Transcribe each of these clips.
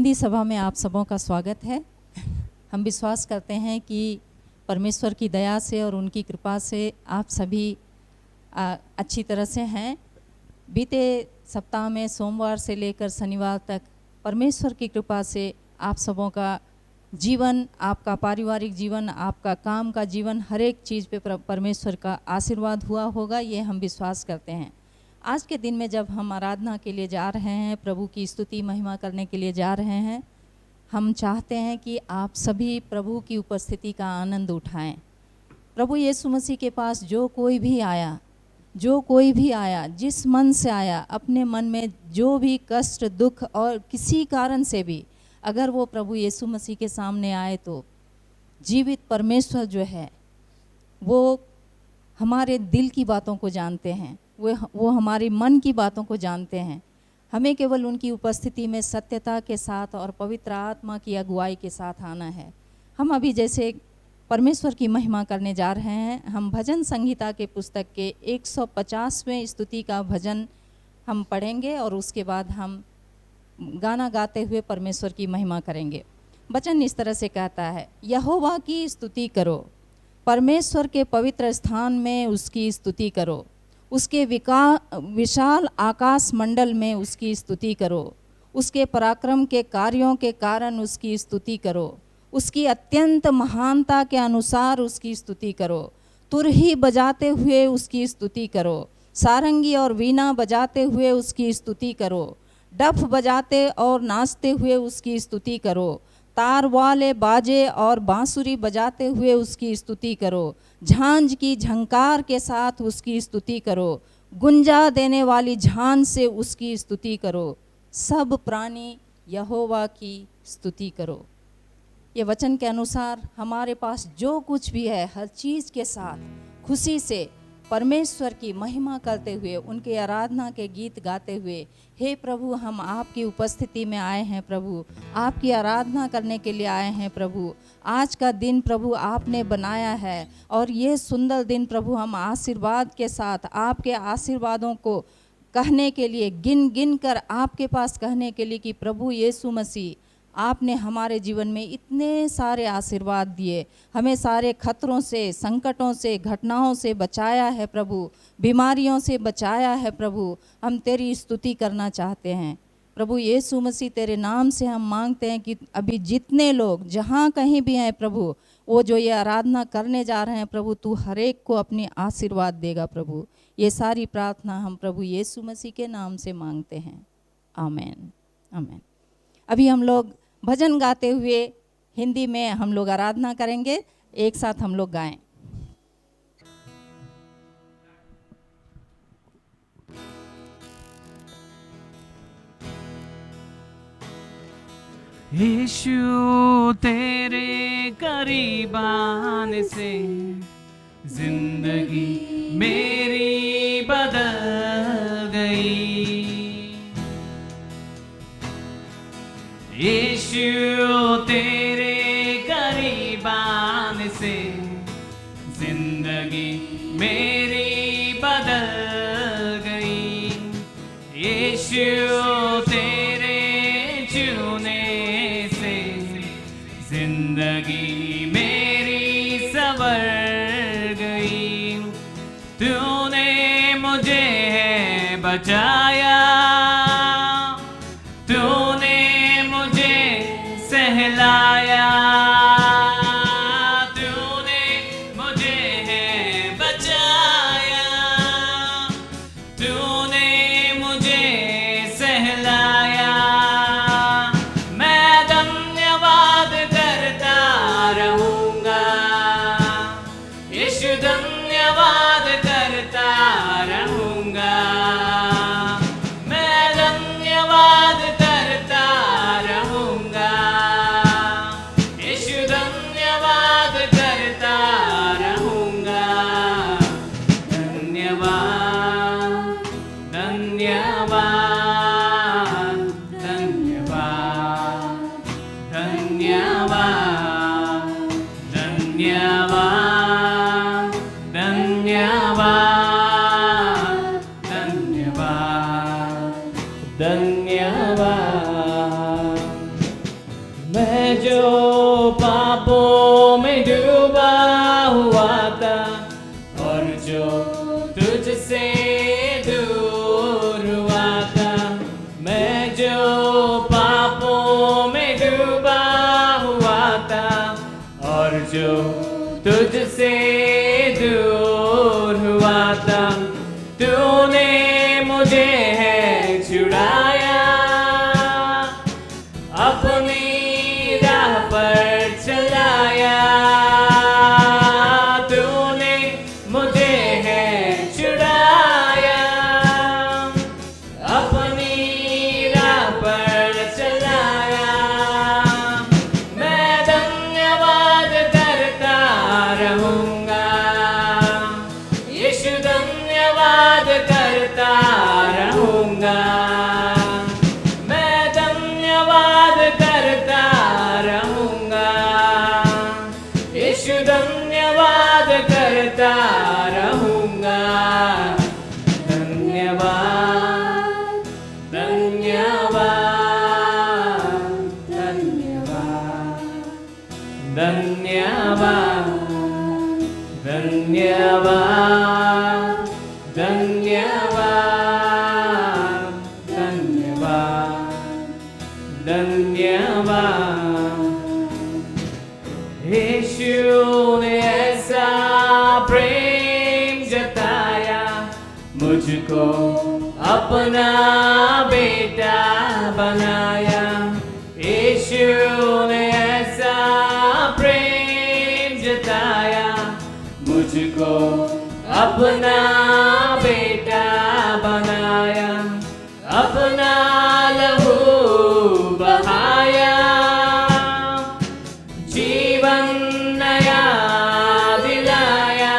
हिंदी सभा में आप सबों का स्वागत है। हम विश्वास करते हैं कि परमेश्वर की दया से और उनकी कृपा से आप सभी अच्छी तरह से हैं। बीते सप्ताह में सोमवार से लेकर शनिवार तक परमेश्वर की कृपा से आप सबों का जीवन, आपका पारिवारिक जीवन, आपका काम का जीवन, हर एक चीज़ पे परमेश्वर का आशीर्वाद हुआ होगा, ये हम विश्वास करते हैं। आज के दिन में जब हम आराधना के लिए जा रहे हैं, प्रभु की स्तुति महिमा करने के लिए जा रहे हैं, हम चाहते हैं कि आप सभी प्रभु की उपस्थिति का आनंद उठाएं। प्रभु यीशु मसीह के पास जो कोई भी आया, जिस मन से आया, अपने मन में जो भी कष्ट, दुख और किसी कारण से भी अगर वो प्रभु यीशु मसीह के सामने आए तो जीवित परमेश्वर जो है वो हमारे दिल की बातों को जानते हैं, वो हमारे मन की बातों को जानते हैं। हमें केवल उनकी उपस्थिति में सत्यता के साथ और पवित्र आत्मा की अगुवाई के साथ आना है। हम अभी जैसे परमेश्वर की महिमा करने जा रहे हैं, हम भजन संहिता के पुस्तक के 150वें स्तुति का भजन हम पढ़ेंगे और उसके बाद हम गाना गाते हुए परमेश्वर की महिमा करेंगे। वचन इस तरह से कहता है, यहोवा की स्तुति करो, परमेश्वर के पवित्र स्थान में उसकी स्तुति करो, उसके विशाल आकाश मंडल में उसकी स्तुति करो, उसके पराक्रम के कार्यों के कारण उसकी स्तुति करो, उसकी अत्यंत महानता के अनुसार उसकी स्तुति करो, तुरही बजाते हुए उसकी स्तुति करो, सारंगी और वीणा बजाते हुए उसकी स्तुति करो, डफ बजाते और नाचते हुए उसकी स्तुति करो, तार वाले बाजे और बांसुरी बजाते हुए उसकी स्तुति करो, झांझ की झंकार के साथ उसकी स्तुति करो, गुंजा देने वाली झांझ से उसकी स्तुति करो, सब प्राणी यहोवा की स्तुति करो। ये वचन के अनुसार हमारे पास जो कुछ भी है, हर चीज़ के साथ खुशी से परमेश्वर की महिमा करते हुए, उनके आराधना के गीत गाते हुए, हे प्रभु हम आपकी उपस्थिति में आए हैं, प्रभु आपकी आराधना करने के लिए आए हैं। प्रभु आज का दिन प्रभु आपने बनाया है और ये सुंदर दिन प्रभु हम आशीर्वाद के साथ आपके आशीर्वादों को कहने के लिए, गिन गिन कर आपके पास कहने के लिए कि प्रभु यीशु मसीह आपने हमारे जीवन में इतने सारे आशीर्वाद दिए, हमें सारे खतरों से, संकटों से, घटनाओं से बचाया है प्रभु, बीमारियों से बचाया है प्रभु। हम तेरी स्तुति करना चाहते हैं प्रभु यीशु मसीह। तेरे नाम से हम मांगते हैं कि अभी जितने लोग जहाँ कहीं भी हैं प्रभु, वो जो ये आराधना करने जा रहे हैं प्रभु, तू हर एक को अपनी आशीर्वाद देगा प्रभु। ये सारी प्रार्थना हम प्रभु यीशु मसीह के नाम से मांगते हैं, आमीन आमीन। अभी हम लोग भजन गाते हुए हिंदी में हम लोग आराधना करेंगे, एक साथ हम लोग गाएं। यीशु तेरे करीब आने से जिंदगी मेरी बदल गई। यीशु तेरे करीब आने से जिंदगी मेरी बदल गई। यीशु तेरे चुने से जिंदगी मेरी संवर गई। तूने मुझे बचाया, तूने मुझे सहलाया, तूने मुझे बचाया, तूने मुझे सहलाया। मैं धन्यवाद करता रहूँगा, यीशु धन्यवाद करता रहूँगा। मैं धन्यवाद करता रहूँगा, यीशु धन्यवाद करता रहूँगा। धन्यवाद धन्यवाद धन्यवाद धन्यवाद धन्यवाद धन्यवाद धन्यवाद धन्यवाद। जो तुझसे दूर हुआ था, तूने मुझे है छुड़ाया, अपनी राह पर चलाया, तूने मुझे है छुड़ाया, अपनी राह पर चलाया। मैं धन्यवाद करता रहूंगा, यीशु धन्यवाद करता रहूंगा, मैं धन्यवाद करता रहूंगा, यीशु धन्यवाद करता रहूंगा। धन्यवाद धन्यवाद धन्यवाद धन्यवाद धन्यवाद धन्यवाद धन्यवाद धन्यवाद। यीशु ने ऐसा प्रेम जताया, मुझको अपना बेटा बनाया। यीशु ने ऐसा प्रेम जताया, मुझको अपना बेटा बनाया, अपना लहू बहाया, जीवन नया दिलाया,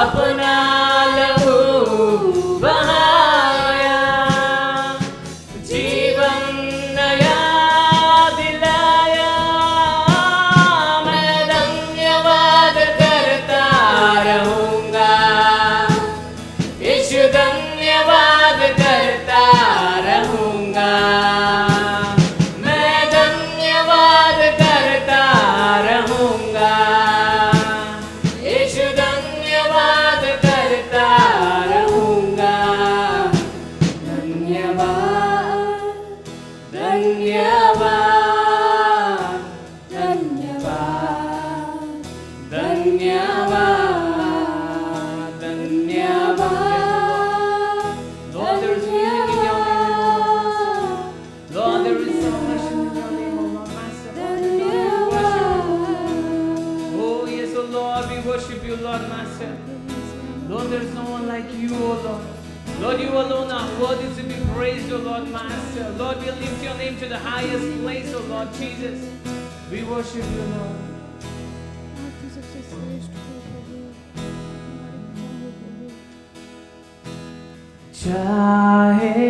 अपना लहू बहाया, जीवन नया दिलाया। मैं धन्यवाद करता रहूंगा, यीशु धन्यवाद करता रहूंगा, मैं धन्यवाद करता रहूंगा, यीशु धन्यवाद करता रहूंगा। धन्यवाद धन्यवाद धन्यवाद धन्यवाद धन्यवाद। Lord, there is healing in your name. Lord, there is salvation in your name, O Lord, Master. Oh, yes, O Lord, we worship you, Lord, Master. Lord, there is no one like you, O Lord. Lord, you alone are worthy to be praised, O Lord, Master. Lord, we lift your name to the highest place, O Lord Jesus. We worship you, Lord. आपकी सबसे श्रेष्ठ हो प्रभु, चाहे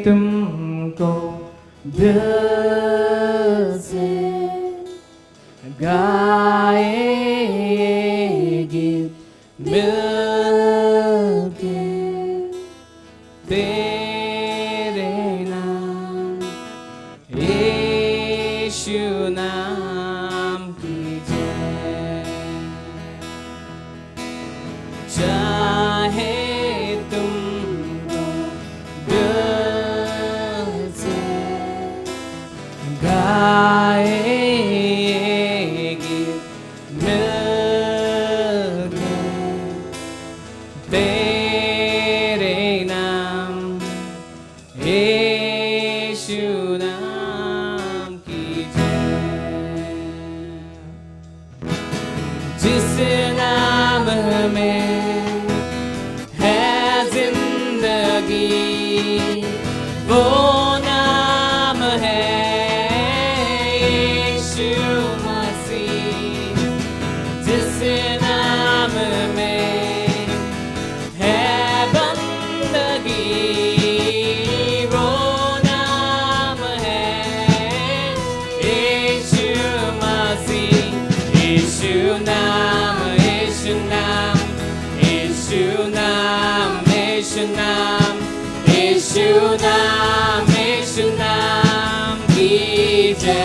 तुमको दिल से गाए गीत मिलके, तेरे नाम यीशु नाम की जय। चाहे तुमको दिल से गाएगी मिलके, तेरे नाम यीशु नाम की जय। जिस नाम में है जिंदगी, वो नाम है यीशु मसीह। जिस नाम में है बंदगी, वो नाम है यीशु मसीह। यीशु नाम, यीशु नाम, यीशु नाम, यीशु नाम, यीशु नाम, यीशु नाम की जय।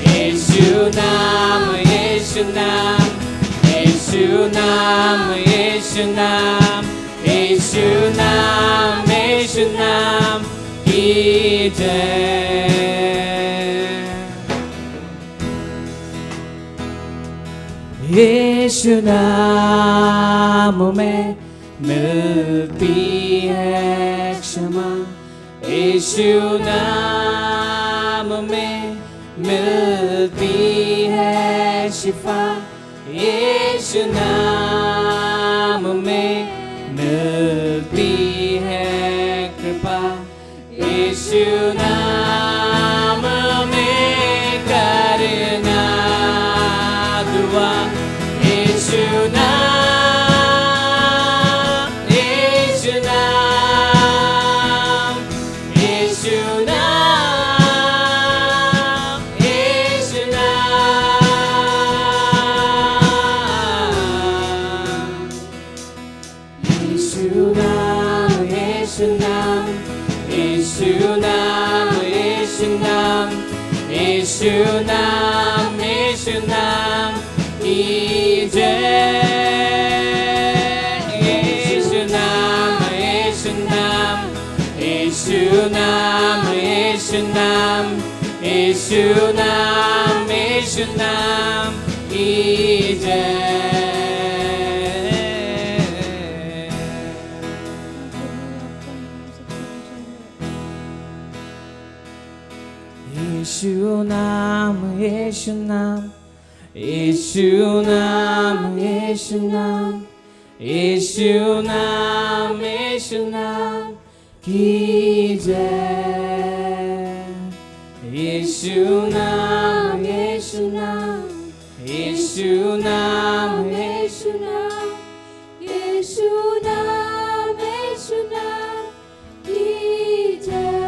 यीशु नाम, यीशु नाम, यीशु नाम, यीशु नाम, यीशु नाम, यीशु नाम की जय। यीशु नाम में मिलती है क्षमा, यीशु नाम में मिलती है शिफा, यीशु नाम में मिलती है कृपा, यीशु नाम में करना दुआ, यीशु नाम, यीशु नाम, यीशु नाम, यीशु नाम, यीशु नाम, यीशु नाम, यीशु नाम, यीशु नाम, यीशु नाम की जय, यीशु नाम, यीशु नाम, यीशु नाम, यीशु नाम, यीशु नाम, यीशु नाम की जय। यीशु नाम, यीशु नाम, यीशु नाम, यीशु नाम, यीशु नाम, यीशु नाम की जय, यीशु नाम, यीशु नाम, यीशु नाम, यीशु नाम, यीशु नाम, यीशु नाम की जय।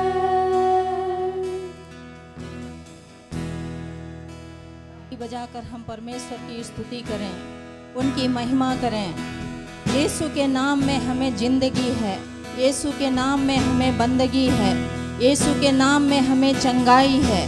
बजाकर हम परमेश्वर की स्तुति करें, उनकी महिमा करें। यीशु के नाम में हमें जिंदगी है, यीशु के नाम में हमें बंदगी है, यीशु के नाम में हमें चंगाई है।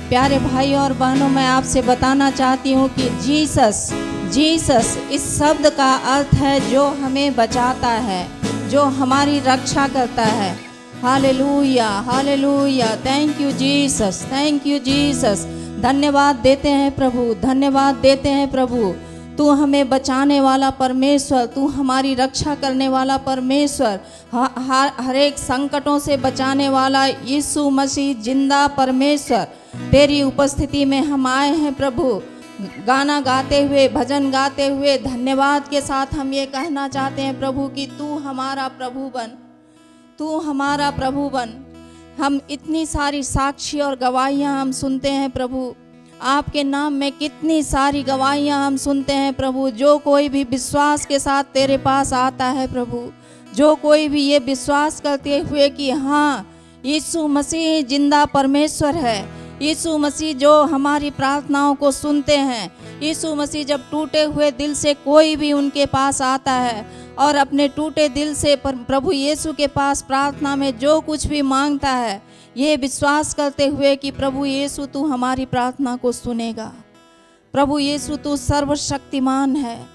प्यारे भाई और बहनों, मैं आपसे बताना चाहती हूँ कि जीसस, जीसस इस शब्द का अर्थ है जो हमें बचाता है, जो हमारी रक्षा करता है। Hallelujah, hallelujah, thank you Jesus, thank you Jesus. धन्यवाद देते हैं प्रभु, धन्यवाद देते हैं प्रभु। तू हमें बचाने वाला परमेश्वर, तू हमारी रक्षा करने वाला परमेश्वर, हर एक संकटों से बचाने वाला यीशु मसीह जिंदा परमेश्वर, तेरी उपस्थिति में हम आए हैं प्रभु। गाना गाते हुए, भजन गाते हुए धन्यवाद के साथ हम ये कहना चाहते हैं प्रभु कि तू हमारा प्रभु बन, तू हमारा प्रभु बन। हम इतनी सारी साक्षी और गवाहियाँ हम सुनते हैं प्रभु, आपके नाम में कितनी सारी गवाहियाँ हम सुनते हैं प्रभु। जो कोई भी विश्वास के साथ तेरे पास आता है प्रभु, जो कोई भी ये विश्वास करते हुए कि हाँ यीशु मसीह जिंदा परमेश्वर है, यीशु मसीह जो हमारी प्रार्थनाओं को सुनते हैं, यीशु मसीह जब टूटे हुए दिल से कोई भी उनके पास आता है और अपने टूटे दिल से प्रभु यीशु के पास प्रार्थना में जो कुछ भी मांगता है, ये विश्वास करते हुए कि प्रभु यीशु तू हमारी प्रार्थना को सुनेगा। प्रभु यीशु तू सर्वशक्तिमान है,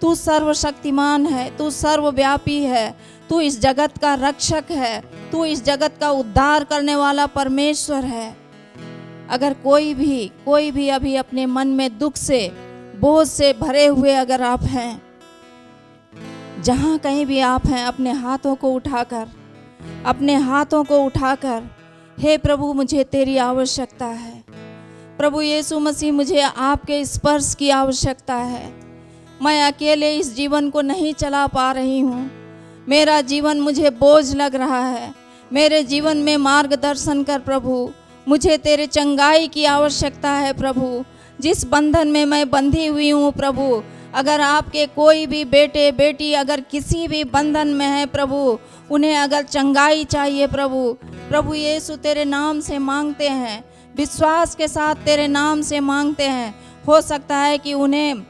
तू सर्वशक्तिमान है, तू सर्वव्यापी है, तू इस जगत का रक्षक है, तू इस जगत का उद्धार करने वाला परमेश्वर है। अगर कोई भी अभी अपने मन में दुख से, बोझ से भरे हुए अगर आप हैं, जहाँ कहीं भी आप हैं, अपने हाथों को उठाकर हे प्रभु मुझे तेरी आवश्यकता है। प्रभु यीशु मसीह मुझे आपके स्पर्श की आवश्यकता है। मैं अकेले इस जीवन को नहीं चला पा रही हूँ, मेरा जीवन मुझे बोझ लग रहा है। मेरे जीवन में मार्गदर्शन कर प्रभु, मुझे तेरे चंगाई की आवश्यकता है प्रभु। जिस बंधन में मैं बंधी हुई हूँ प्रभु, अगर आपके कोई भी बेटे बेटी अगर किसी भी बंधन में है प्रभु, उन्हें अगर चंगाई चाहिए प्रभु यीशु तेरे नाम से मांगते हैं, विश्वास के साथ तेरे नाम से मांगते हैं। हो सकता है कि उन्हें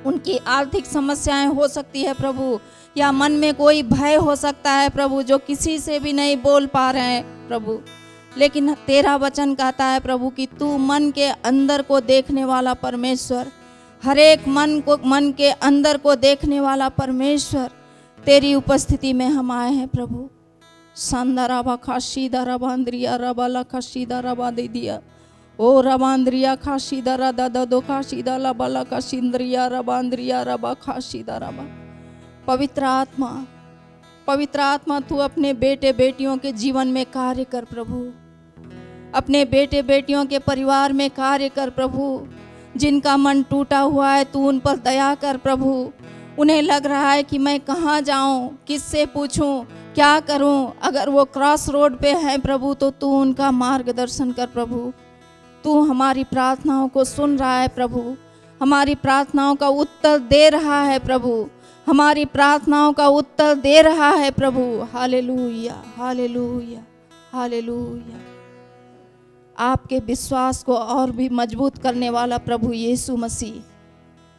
उनकी आर्थिक समस्याएं हो सकती है प्रभु, या मन में कोई भय हो सकता है प्रभु, जो किसी से भी नहीं बोल पा रहे हैं प्रभु। लेकिन तेरा वचन कहता है प्रभु कि तू मन के अंदर को देखने वाला परमेश्वर, हर एक मन के अंदर को देखने वाला परमेश्वर, तेरी उपस्थिति में हम आए हैं प्रभु। संदराबा खाशी दराबांद्रिया रबाला खाशी दराबा दे दिया ओ रबांद्रिया खाशीदा रदा दो खाशीदा लबला काशिंद्रिया रबांद्रिया रबा खाशीदा रबा। पवित्र आत्मा तू अपने बेटे बेटियों के जीवन में कार्य कर प्रभु, अपने बेटे बेटियों के परिवार में कार्य कर प्रभु। जिनका मन टूटा हुआ है तू उन पर दया कर प्रभु। उन्हें लग रहा है कि मैं कहाँ जाऊं, किससे पूछूं, क्या करूं। अगर वो क्रॉस रोड पे है प्रभु तो तू उनका मार्गदर्शन कर प्रभु। तू हमारी प्रार्थनाओं को सुन रहा है प्रभु, हमारी प्रार्थनाओं का उत्तर दे रहा है प्रभु, हमारी प्रार्थनाओं का उत्तर दे रहा है प्रभु। Hallelujah hallelujah hallelujah. आपके विश्वास को और भी मजबूत करने वाला प्रभु यीशु मसीह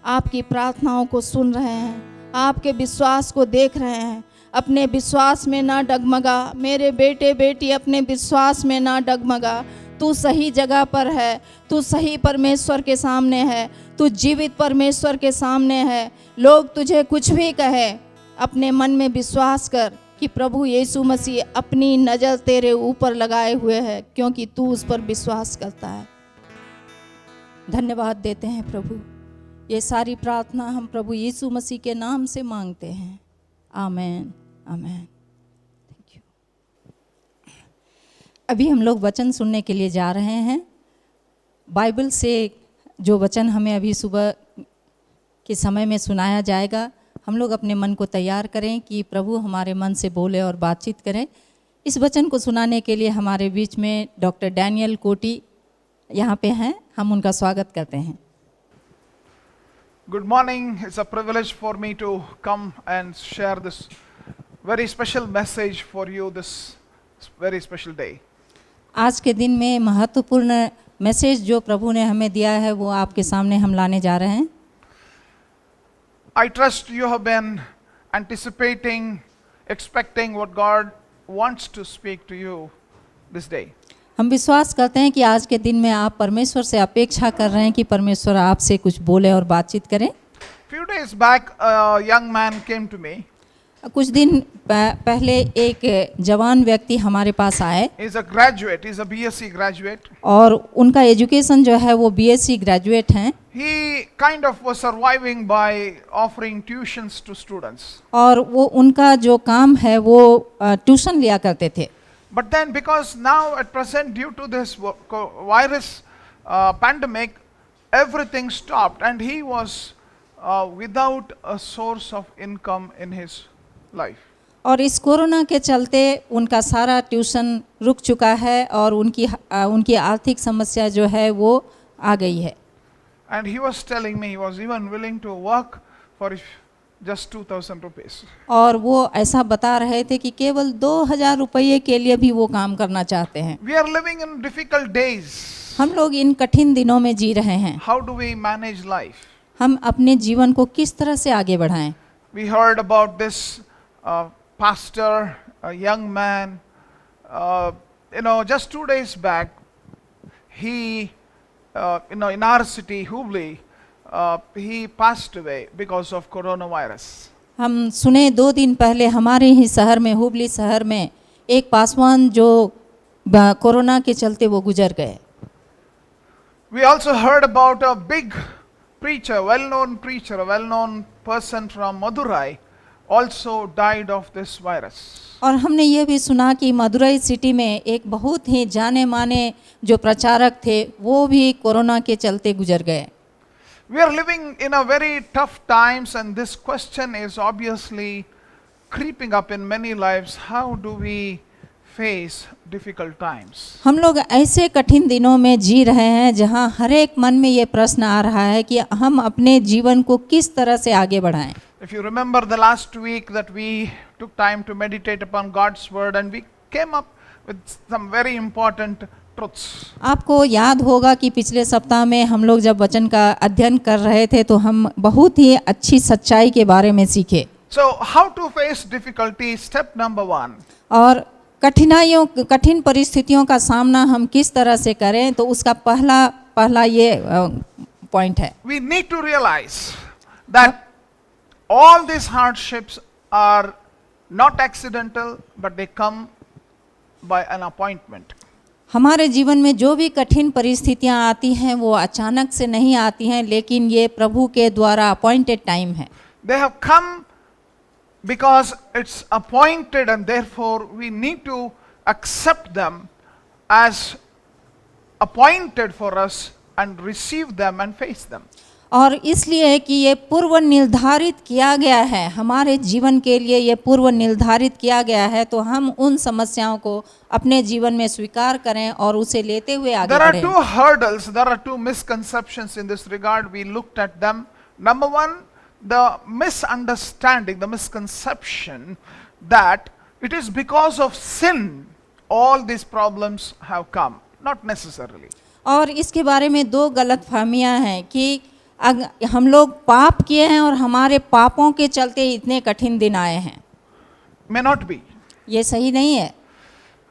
आपकी प्रार्थनाओं को सुन रहे हैं, आपके विश्वास को देख रहे हैं। अपने विश्वास में ना डगमगा मेरे बेटे बेटी, अपने विश्वास में ना डगमगा। तू सही जगह पर है, तू सही परमेश्वर के सामने है, तू जीवित परमेश्वर के सामने है। लोग तुझे कुछ भी कहे, अपने मन में विश्वास कर कि प्रभु यीशु मसीह अपनी नज़र तेरे ऊपर लगाए हुए है, क्योंकि तू उस पर विश्वास करता है। धन्यवाद देते हैं प्रभु। ये सारी प्रार्थना हम प्रभु यीशु मसीह के नाम से मांगते हैं। Amen amen. Thank you. अभी हम लोग वचन सुनने के लिए जा रहे हैं। बाइबल से जो वचन हमें अभी सुबह के समय में सुनाया जाएगा, हम लोग अपने मन को तैयार करें कि प्रभु हमारे मन से बोले और बातचीत करें। इस वचन को सुनाने के लिए हमारे बीच में डॉक्टर डैनियल कोटी यहाँ पे हैं, हम उनका स्वागत करते हैं। Good morning. It's a privilege for me to come and share this very special message for you this very special day. आज के दिन में महत्वपूर्ण मैसेज जो प्रभु ने हमें दिया है वो आपके सामने हम लाने जा रहे हैं। I trust you have been anticipating, expecting what God wants to speak to you this day. हम विश्वास करते हैं कि आज के दिन में आप परमेश्वर से अपेक्षा कर रहे हैं कि परमेश्वर आपसे कुछ बोले और बातचीत करें। Few days back, a young man came to me. कुछ दिन पहले एक जवान व्यक्ति हमारे पास आए। He's a graduate. He's a BSc graduate. और उनका एजुकेशन जो है वो BSc ग्रेजुएट हैं। He kind of was surviving by offering tuitions to students. और वो उनका जो काम है वो ट्यूशन लिया करते थे। But then, because now at present, due to this virus pandemic, everything stopped, and he was without a source of income in his life. और इस कोरोना के चलते उनका सारा ट्यूशन रुक चुका है और उनकी आर्थिक समस्या जो है वो आ गई है। And he was telling me he was even willing to work for just 2,000 rupees. और वो ऐसा बता रहे थे कि केवल 2,000 रुपये के लिए भी वो काम करना चाहते हैं। We are living in difficult days. हम लोग इन कठिन दिनों में जी रहे हैं। How do we manage life? हम अपने जीवन को किस तरह से आगे बढ़ाएं? We heard about this pastor, a young man. Just 2 days back, he, in our city, Hubli, he passed away because of coronavirus. हम सुने 2 दिन पहले हमारे ही शहर में, हुबली शहर में एक पासवान जो कोरोना के चलते वो गुजर गए। We also heard about a big preacher, well-known preacher, a well-known person from Madurai, also died of this virus. और हमने ये भी सुना कि मदुरई सिटी में एक बहुत ही जाने माने जो प्रचारक थे वो भी कोरोना के चलते गुजर गए। We are living in a very tough times, and this question is obviously creeping up in many lives. How do we face difficult times? हम लोग ऐसे कठिन दिनों में जी रहे हैं जहां हर एक मन में ये प्रश्न आ रहा है कि हम अपने जीवन को किस तरह से आगे बढ़ाएं। If you remember the last week that we took time to meditate upon God's word, and we came up with some very important truths. आपको याद होगा कि पिछले सप्ताह में हम लोग जब वचन का अध्ययन कर रहे थे तो हम बहुत ही अच्छी सच्चाई के बारे में सीखे। So how to face difficulty? Step number 1. और कठिन परिस्थितियों का सामना हम किस तरह से करें, तो उसका पहला ये पॉइंट है। We need to realize that all these hardships are not accidental, but they come by an appointment. हमारे जीवन में जो भी कठिन परिस्थितियां आती हैं वो अचानक से नहीं आती हैं, लेकिन ये प्रभु के द्वारा अपॉइंटेड टाइम है। They have come because it's appointed, and therefore we need to accept them as appointed for us and receive them and face them. और इसलिए कि ये पूर्व निर्धारित किया गया है, हमारे जीवन के लिए ये पूर्व निर्धारित किया गया है, तो हम उन समस्याओं को अपने जीवन में स्वीकार करें और उसे लेते हुए आगे There are बढ़ें। two hurdles, there are two misconceptions in this regard. We looked at them. Number one, the misunderstanding, the misconception that it is because of sin all these problems have come. Not necessarily. और इसके बारे में दो गलतफहमियां हैं कि हम लोग पाप किए हैं और हमारे पापों के चलते इतने कठिन दिन आए हैं। May not be. ये सही नहीं है।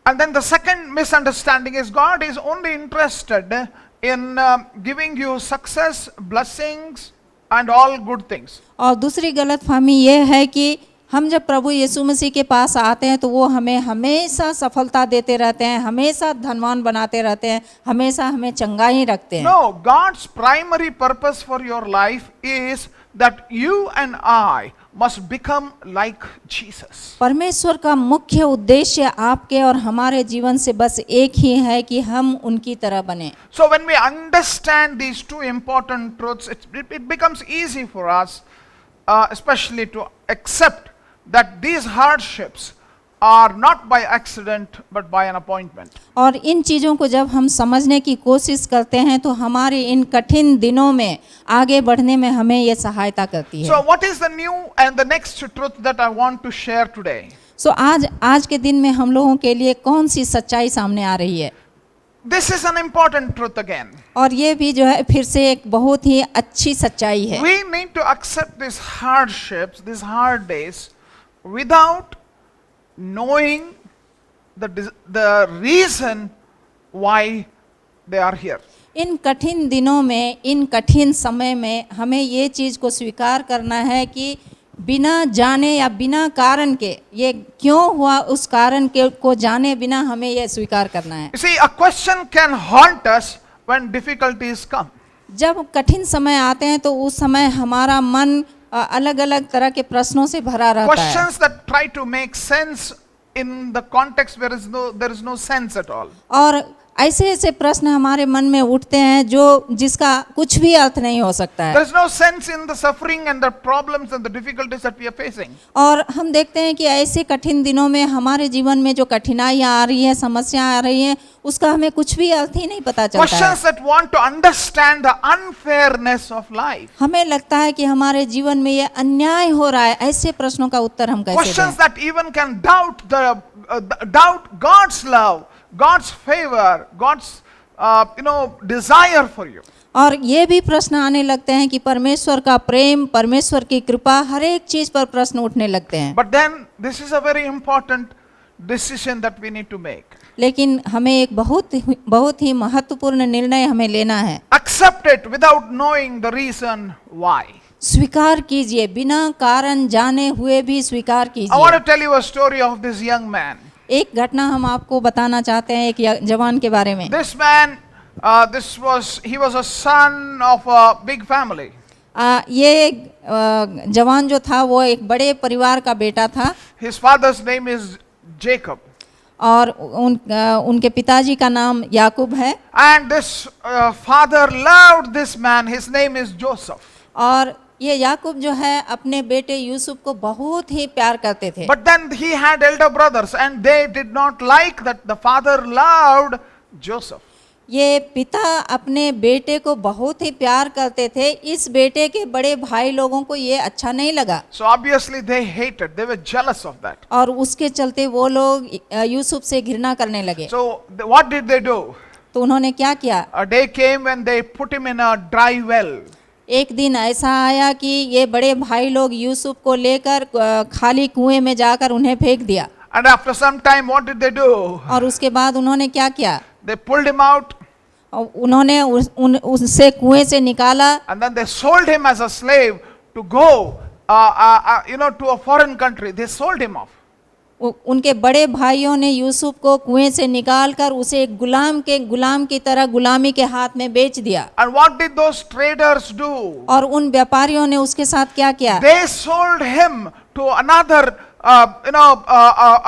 And then the second misunderstanding is God is only interested in giving you success, blessings, and all good things. और दूसरी गलतफहमी ये है कि हम जब प्रभु यीशु मसीह के पास आते हैं तो वो हमें हमेशा सफलता देते रहते हैं, हमेशा धनवान बनाते रहते हैं, हमेशा हमें चंगाई रखते हैं। No, God's primary purpose for your life is that you and I must become like Jesus. परमेश्वर का मुख्य उद्देश्य आपके और हमारे जीवन से बस एक ही है कि हम उनकी तरह बने। So when we understand these two important truths, it becomes easy for us, especially to accept that these hardships are not by accident but by an appointment. और इन चीज़ों को जब हम समझने की कोशिश करते हैं तो हमारे इन कठिन दिनों में आगे बढ़ने में हमें ये सहायता करती है। So what is the new and the next truth that I want to share today? सो आज के दिन में हम लोगों के लिए कौन सी सच्चाई सामने आ रही है? This is an important truth again. और ये भी जो है फिर से एक बहुत ही अच्छी सच्चाई है। We need to accept these hardships, these hard days, without knowing the reason why they are here. इन कठिन दिनों में, इन कठिन समय में हमें ये चीज़ को स्वीकार करना है कि बिना जाने या बिना कारण के ये क्यों हुआ, उस कारण के को जाने बिना हमें ये स्वीकार करना है। You see, a question can haunt us when difficulties come. जब कठिन समय आते हैं तो उस समय हमारा मन अलग अलग तरह के प्रश्नों से भरा रहता है। Questions that try to make sense in the context where there is no sense at all. और ऐसे ऐसे प्रश्न हमारे मन में उठते हैं जिसका कुछ भी अर्थ नहीं हो सकता है। There is no sense in the suffering and the problems and the difficulties that we are facing. और हम देखते हैं कि ऐसे कठिन दिनों में हमारे जीवन में जो कठिनाइयाँ आ रही है, समस्या आ रही है, उसका हमें कुछ भी अर्थ ही नहीं पता चलता है। Questions that want to understand the unfairness of life. हमें लगता है कि हमारे जीवन में ये अन्याय हो रहा है, ऐसे प्रश्नों का उत्तर हम कैसे Questions दें? that even can doubt God's love, God's favor, God's desire for you. और ये भी प्रश्न आने लगते हैं कि परमेश्वर का प्रेम, परमेश्वर की कृपा, हर एक चीज पर प्रश्न उठने लगते हैं। But then this is a very important decision that we need to make. लेकिन हमें एक बहुत ही महत्वपूर्ण निर्णय हमें लेना है। Accept it without knowing the reason why. स्वीकार कीजिए, बिना कारण जाने हुए भी स्वीकार I want कीजिए। to tell you a story of this young man. एक घटना हम आपको बताना चाहते हैं एक जवान के बारे में। This man, he was a son of a big family. ये जवान जो था वो एक बड़े परिवार का बेटा था। His father's name is Jacob. और उनके पिताजी का नाम याकूब है। And this father loved this man. His name is Joseph. और ये याकूब जो है अपने बेटे यूसुफ को बहुत ही प्यार करते थे। But then he had elder brothers and they did not like that the father loved Joseph. ये पिता अपने बेटे को बहुत ही प्यार करते थे, इस बेटे के बड़े भाई लोगों को ये अच्छा नहीं लगा। So obviously they hated, they were jealous of that. और उसके चलते वो लोग यूसुफ से घृणा करने लगे। So what did they do? तो उन्होंने क्या किया? A day came when they put him in a dry well. एक दिन ऐसा आया कि ये बड़े भाई लोग यूसुफ को लेकर खाली कुएं में जाकर उन्हें फेंक दिया। And after some time what did they do? और उसके बाद उन्होंने क्या किया? They pulled him out. उन्होंने उससे कुएं से निकाला। And then they sold him as a slave to go to a foreign country. They sold him off. उनके बड़े भाइयों ने यूसुफ को कुएं से निकालकर उसे एक गुलाम की तरह गुलामी के हाथ में बेच दिया। And what did those traders do? और उन व्यापारियों ने उसके साथ क्या किया? They sold him to another,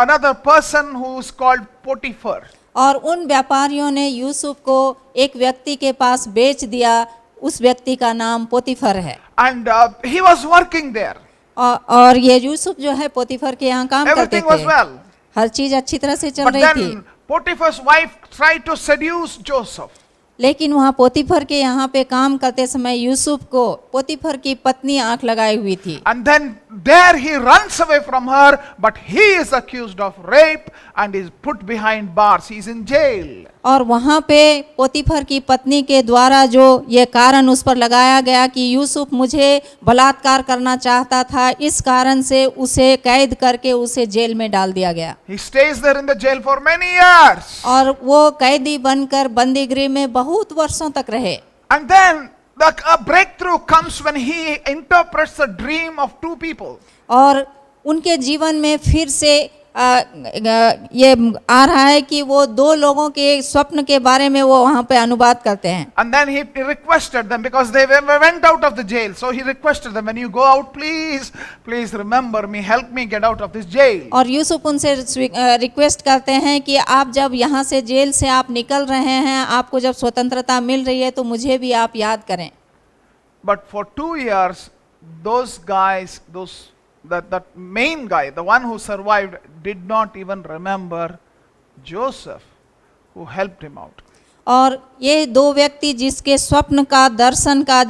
another person who is called Potiphar. और उन व्यापारियों ने यूसुफ को एक व्यक्ति के पास बेच दिया, उस व्यक्ति का नाम पोतीफर है। And he was working there. और ये यूसुफ जो है पोतीफर के यहाँ काम करते Everything was थे। well. हर चीज अच्छी तरह से चल But रही थी, then Potiphar's wife tried to seduce Joseph. लेकिन वहाँ पोतीफर के यहाँ पे काम करते समय यूसुफ को पोतीफर की पत्नी आंख लगाई हुई थी। And then there he runs away from her, but he is accused of rape and is put behind bars. He is in jail. और वहाँ पे पोतीफर की पत्नी के द्वारा जो ये कारण उस पर लगाया गया कि यूसुफ मुझे बलात्कार करना चाहता था, इस कारण से उसे कैद करके उसे जेल में डाल दिया गया। He stays there in the jail for many years. और वो कैदी बनकर बंदीगृह में बहुत वर्षों तक रहे। And then a breakthrough comes when he interprets the dream of two people. और उनके जीवन में फिर से ये आ रहा है कि वो दो लोगों के स्वप्न के बारे में वो वहाँ पे अनुवाद करते हैं। And then he requested them because they went out of the jail. So he requested them, when you go out, please remember me, help me get out of this jail. और यूसुफ उनसे रिक्वेस्ट करते हैं कि आप जब यहाँ से jail से आप निकल रहे हैं, आपको जब स्वतंत्रता मिल रही है, तो मुझे भी आप याद करें। But for 2 years, those guys, that main guy, the one who survived, did not even remember Joseph, who helped him out. और ये दो व्यक्ति जिसके स्वप्न का दर्शन का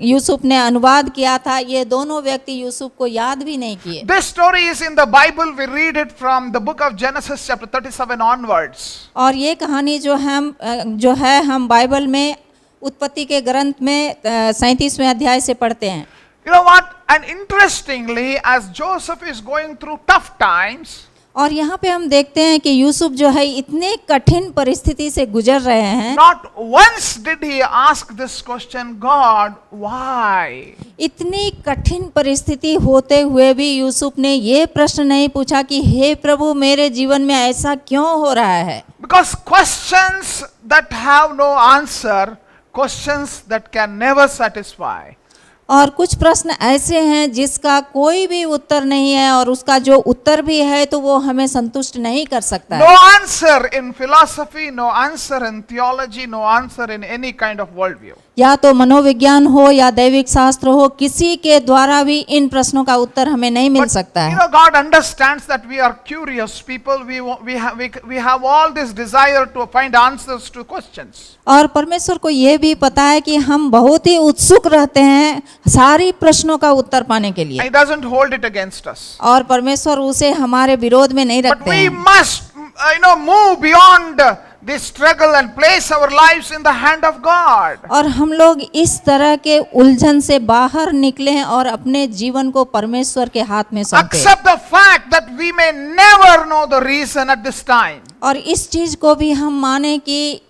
यूसुफ ने अनुवाद किया था, ये दोनों व्यक्ति यूसुफ को याद भी नहीं किए। This story is in the Bible. We read it from the book of Genesis chapter 37 onwards. और ये कहानी जो है हम बाइबल में उत्पत्ति के ग्रंथ में 37वें अध्याय से पढ़ते हैं। You know what? And interestingly, as Joseph is going through tough times, और यहाँ पे हम देखते हैं कि यूसुफ जो है इतने कठिन परिस्थिति से गुजर रहे हैं, not once did he ask this question, God, why? इतनी कठिन परिस्थिति होते हुए भी यूसुफ ने ये प्रश्न नहीं पूछा कि हे प्रभु, मेरे जीवन में ऐसा क्यों हो रहा है। Because questions that have no answer, questions that can never satisfy. और कुछ प्रश्न ऐसे हैं जिसका कोई भी उत्तर नहीं है, और उसका जो उत्तर भी है तो वो हमें संतुष्ट नहीं कर सकता है। No answer in philosophy, no answer in theology, no answer in any kind of worldview. या तो मनोविज्ञान हो या दैविक शास्त्र हो, किसी के द्वारा भी इन प्रश्नों का उत्तर हमें नहीं मिल सकता You है। know, God understands that we are curious people. We have all this desire to find answers to questions. और परमेश्वर को ये भी पता है कि हम बहुत ही उत्सुक रहते हैं सारी प्रश्नों का उत्तर पाने के लिए, He doesn't hold it against us. और परमेश्वर उसे हमारे विरोध में नहीं But रखते we हैं। must, move beyond this struggle and place our lives in the hand of God. और हम लोग इस तरह के उलझन से बाहर निकले और अपने जीवन को परमेश्वर के हाथ में सौंपे। Accept the fact that we may never know the reason at this time. और इस चीज को भी हम माने कि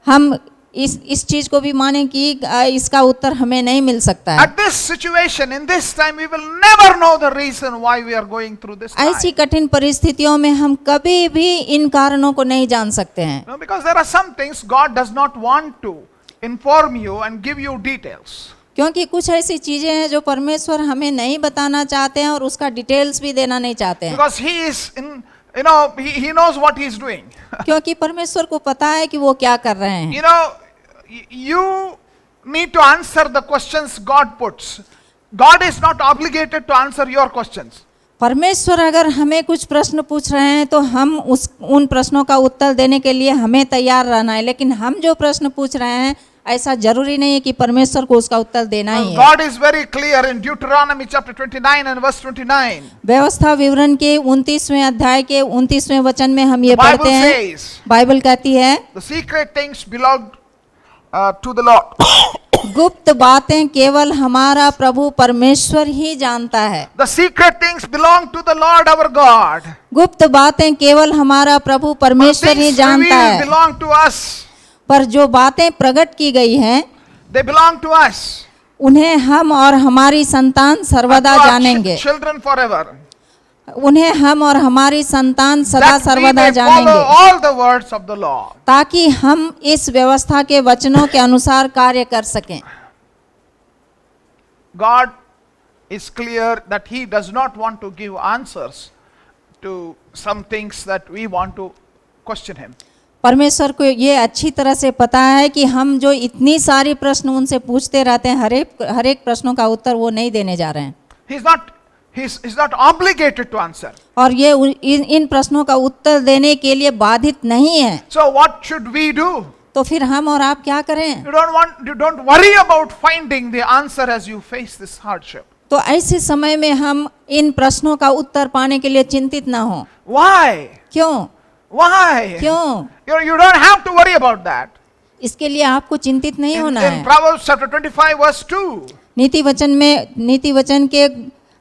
हम इस चीज को भी माने कि इसका उत्तर हमें नहीं मिल सकता है। At this situation, in this time, we will never know the reason why we are going through this time. ऐसी कठिन परिस्थितियों में हम कभी भी इन कारणों को नहीं जान सकते हैं। No, because there are some things God does not want to inform you and give you details. क्योंकि कुछ ऐसी चीजें हैं जो परमेश्वर हमें नहीं बताना चाहते हैं और उसका डिटेल्स भी देना नहीं चाहते हैं। Because He is in, He knows what He is doing. क्योंकि परमेश्वर को पता है कि वो क्या कर रहे हैं। You need to answer the questions God puts. God is not obligated to answer your questions. परमेश्वर अगर हमें कुछ प्रश्न पूछ रहे हैं तो हम उन प्रश्नों का उत्तर देने के लिए हमें तैयार रहना है, लेकिन हम जो प्रश्न पूछ रहे हैं ऐसा जरूरी नहीं है कि परमेश्वर को उसका उत्तर देना ही है। God is very clear in Deuteronomy chapter 29 and verse 29. व्यवस्था विवरण के 29वें अध्याय के 29वें वचन में हम ये पढ़ते Bible हैं, says, बाइबल कहती है, the secret things belong to the Lord. गुप्त बातें केवल हमारा प्रभु परमेश्वर ही जानता है। The secret things belong to the Lord our God. गुप्त बातें केवल हमारा प्रभु परमेश्वर ही Things जानता revealed है, belong to us. पर जो बातें प्रकट की गई हैं They belong to us. उन्हें हम और हमारी संतान And सर्वदा to our जानेंगे, children forever. उन्हें हम और हमारी संतान सदा that we सर्वदा may follow जानेंगे, all the words of the law. ताकि हम इस व्यवस्था के वचनों के अनुसार कार्य कर सकें। God is clear that He does not want to give answers to some things that we want to question Him. परमेश्वर को ये अच्छी तरह से पता है कि हम जो इतनी सारी प्रश्न उनसे पूछते रहते हैं, हर एक प्रश्नों का उत्तर वो नहीं देने जा रहे हैं, He's not obligated to answer. और ये इन प्रश्नों का उत्तर देने के लिए बाधित नहीं है। So what should we do? तो फिर हम और आप क्या करें? You don't worry about finding the answer as you face this hardship. तो ऐसे समय में हम इन प्रश्नों का उत्तर पाने के लिए चिंतित ना हो। Why? क्यों? Why? क्यों? You don't have to worry about that. इसके लिए आपको चिंतित नहीं होना In है। Proverbs chapter 25 verse 2, नीति वचन के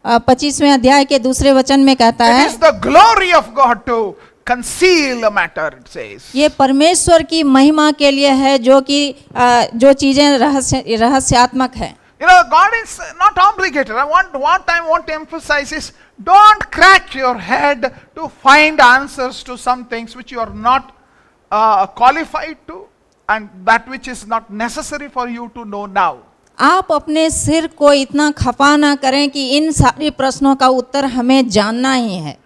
25वें अध्याय के दूसरे वचन में कहता it है, is the glory of God to conceal a matter, it says. ये परमेश्वर की महिमा के लिए है, जो चीजें रहस्यात्मक है। God is not obligated. What I want to emphasize is, don't crack your head to find answers to some things which you are not qualified to, and that which is not necessary for you to know now. आप अपने सिर को इतना खपा ना करें कि इन सारी प्रश्नों का उत्तर हमें जानना ही है।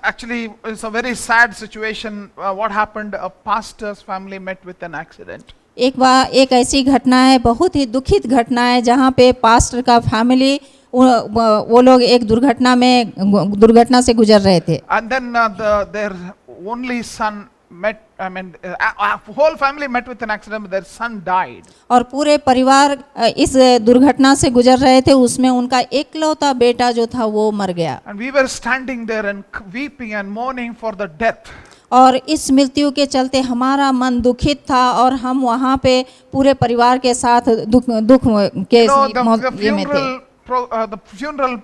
Actually, it's a very sad situation. What happened? A pastor's family met with an accident. एक ऐसी घटना है, बहुत ही दुखित घटना है, जहाँ पे पास्टर का फैमिली वो लोग एक दुर्घटना से गुजर रहे थे। And then their only son whole family met with an accident, but their son died. और पूरे परिवार इस दुर्घटना से गुजर रहे थे, उसमें उनका एकलौता बेटा जो था वो मर गया। And we were standing there and weeping and mourning for the death. और इस मृत्यु के चलते हमारा मन दुखित था, और हम वहाँ पे पूरे परिवार के साथ दुख के ये में थे। The funeral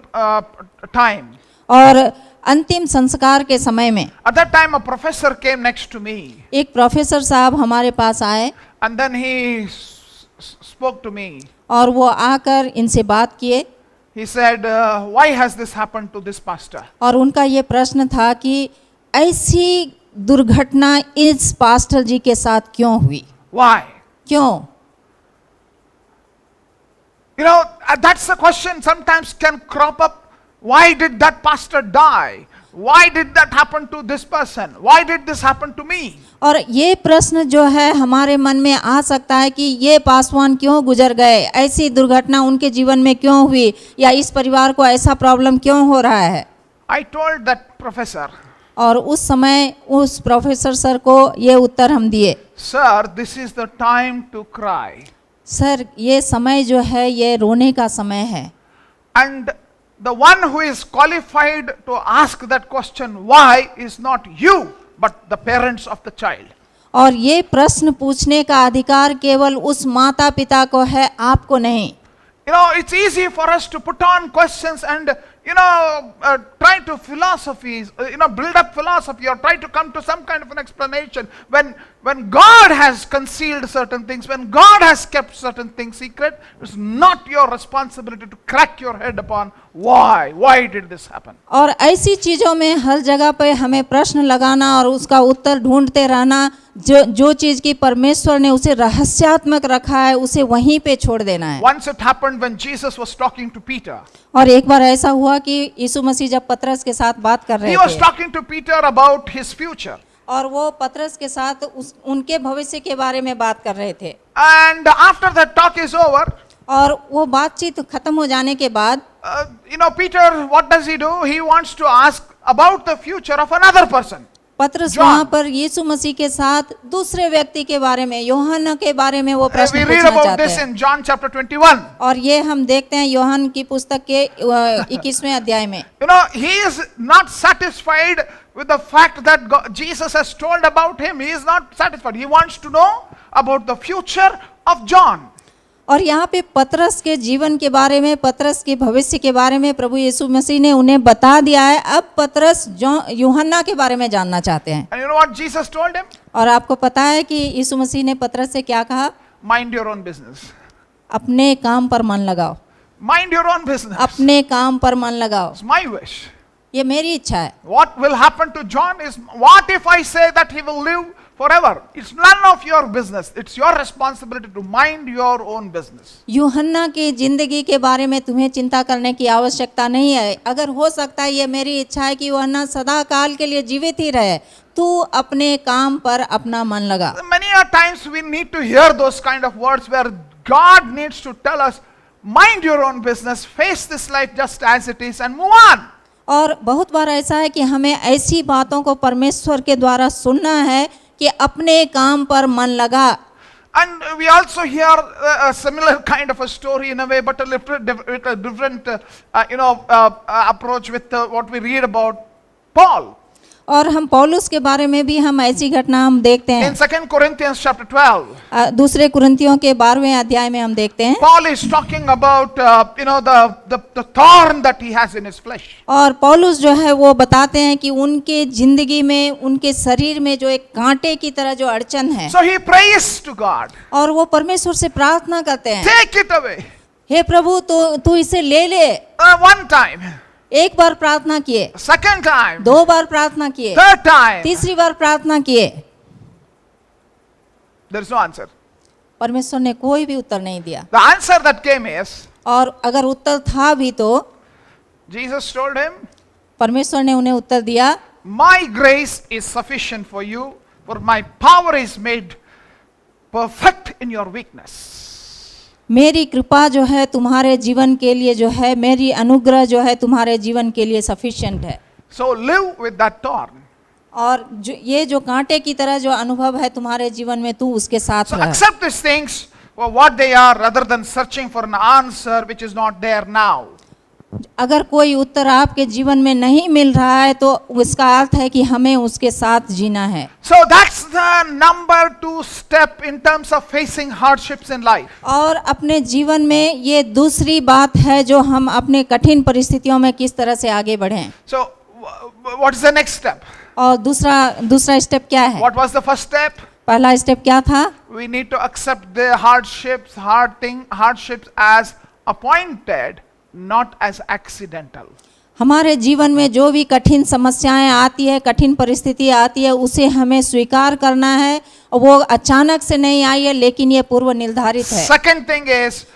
time. और अंतिम संस्कार के समय में At that time, a professor came next to me. एक प्रोफेसर साहब हमारे पास आए, And then he spoke to me. और वो आकर इनसे बात किए। He said, why has this happened to this pastor? और उनका ये प्रश्न था कि ऐसी दुर्घटना इस पास्टर जी के साथ क्यों हुई? Why? क्यों? That's the question sometimes can crop up. Why did that pastor die? Why did that happen to this person? Why did this happen to me? और ये प्रश्न जो है हमारे मन में आ सकता है कि ये पासवान क्यों गुजर गए, ऐसी दुर्घटना उनके जीवन में क्यों हुई, या इस परिवार को ऐसा प्रॉब्लम क्यों हो रहा है। I told that professor. और उस समय उस प्रोफेसर सर को ये उत्तर हम दिए, Sir, this is the time to cry. Sir ये समय जो है ये रोने का समय है। And the one who is qualified to ask that question why is not you, but the parents of the child. और ये प्रश्न पूछने का अधिकार केवल उस माता पिता को है, आपको नहीं। It's easy for us to put on questions and try to philosophies, build up philosophy or try to come to some kind of an explanation when God has concealed certain things, when God has kept certain things secret. It's not your responsibility to crack your head upon why did this happen. और ऐसी चीजों में हर जगह पे हमें प्रश्न लगाना और उसका उत्तर ढूंढते रहना, जो चीज की परमेश्वर ने उसे रहस्यात्मक रखा है उसे वहीं पे छोड़ देना है। Once it happened when Jesus was talking to Peter. और एक बार ऐसा हुआ कि यीशु मसीह जब पतरस के साथ बात कर रहे He was थे, talking to Peter about his future. और वो पतरस के साथ उनके भविष्य के बारे में बात कर रहे थे। And after that talk is over, और वो बातचीत खत्म हो जाने के बाद Peter, what does he do? He wants to ask about the future of another person. पतरस John. वहाँ पर यीशु मसीह के साथ दूसरे व्यक्ति के बारे में, यूहन्ना के बारे में वो प्रश्न We read पूछना about चाहते this हैं। in John chapter 21. और ये हम देखते हैं यूहन्ना की पुस्तक के 21वें अध्याय में। He is not satisfied with the fact that Jesus has told about him. He is not satisfied. He wants to know about the future of John. और यहाँ पे पतरस के जीवन के बारे में, पतरस के भविष्य के बारे में प्रभु यीशु मसीह ने उन्हें बता दिया है। अब पतरस यूहन्ना के बारे में जानना चाहते हैं। And you know what Jesus told him? और आपको पता है कि यीशु मसीह ने पतरस से क्या कहा? Mind your own business. अपने काम पर मन लगाओ। Mind your own business. अपने काम पर मन लगाओ। It's my wish. ये मेरी इच्छा है। What will happen to John is, what if I say that he will live forever? It's none of your business. It's your responsibility to mind your own business. यूहन्ना की जिंदगी के बारे में तुम्हें चिंता करने की आवश्यकता नहीं है। अगर हो सकता है, ये मेरी इच्छा है कि यूहन्ना सदा काल के लिए जीवित ही रहे, तू अपने काम पर अपना मन लगा। Many a times we need to hear those kind of words where God needs to tell us, mind your own business, face this life just as it is and move on. और बहुत बार ऐसा है कि हमें ऐसी बातों को परमेश्वर के द्वारा सुनना है कि अपने काम पर मन लगा। And we also hear a similar kind of a story in a way, but a different approach with what we read about Paul. और हम पौलुस के बारे में भी हम ऐसी घटना हम देखते हैं। In 2 Corinthians chapter 12, दूसरे कुरिन्थियों के 12वें अध्याय में हम देखते हैं। Paul is talking about the thorn that he has in his flesh. और पौलुस जो है वो बताते हैं कि उनके जिंदगी में, उनके शरीर में जो एक कांटे की तरह जो अड़चन है, So he prays to God, और वो परमेश्वर से प्रार्थना करते हैं, take it away. हे प्रभु तू इसे ले ले। One time, एक बार प्रार्थना किए, second time, 2 बार प्रार्थना किए, third time, तीसरी बार प्रार्थना किए, there is no answer. परमेश्वर ने कोई भी उत्तर नहीं दिया। The answer that came is, और अगर उत्तर था भी तो Jesus told him, परमेश्वर ने उन्हें उत्तर दिया, my grace is sufficient for you, for my power is made perfect in your weakness. मेरी कृपा जो है तुम्हारे जीवन के लिए जो है, मेरी अनुग्रह जो है तुम्हारे जीवन के लिए सफिशिएंट है। So live with that thorn. और जो ये जो कांटे की तरह जो अनुभव है तुम्हारे जीवन में, तू उसके साथ So रह। accept these things for what they are rather than searching for an answer which is not there now. अगर कोई उत्तर आपके जीवन में नहीं मिल रहा है तो उसका अर्थ है कि हमें उसके साथ जीना है। So that's the number 2 step in terms of facing hardships in life. और अपने जीवन में ये दूसरी बात है जो हम अपने कठिन परिस्थितियों में किस तरह से आगे बढ़ें। So what is the next step? और दूसरा स्टेप क्या है? What was the first step? पहला स्टेप क्या था? We need to accept the hardships as appointed, not as accidental. हमारे जीवन में जो भी कठिन समस्याएं आती है, कठिन परिस्थिति आती है, उसे हमें स्वीकार करना है। वो अचानक से नहीं आई है, लेकिन ये पूर्व निर्धारित है। Second thing is,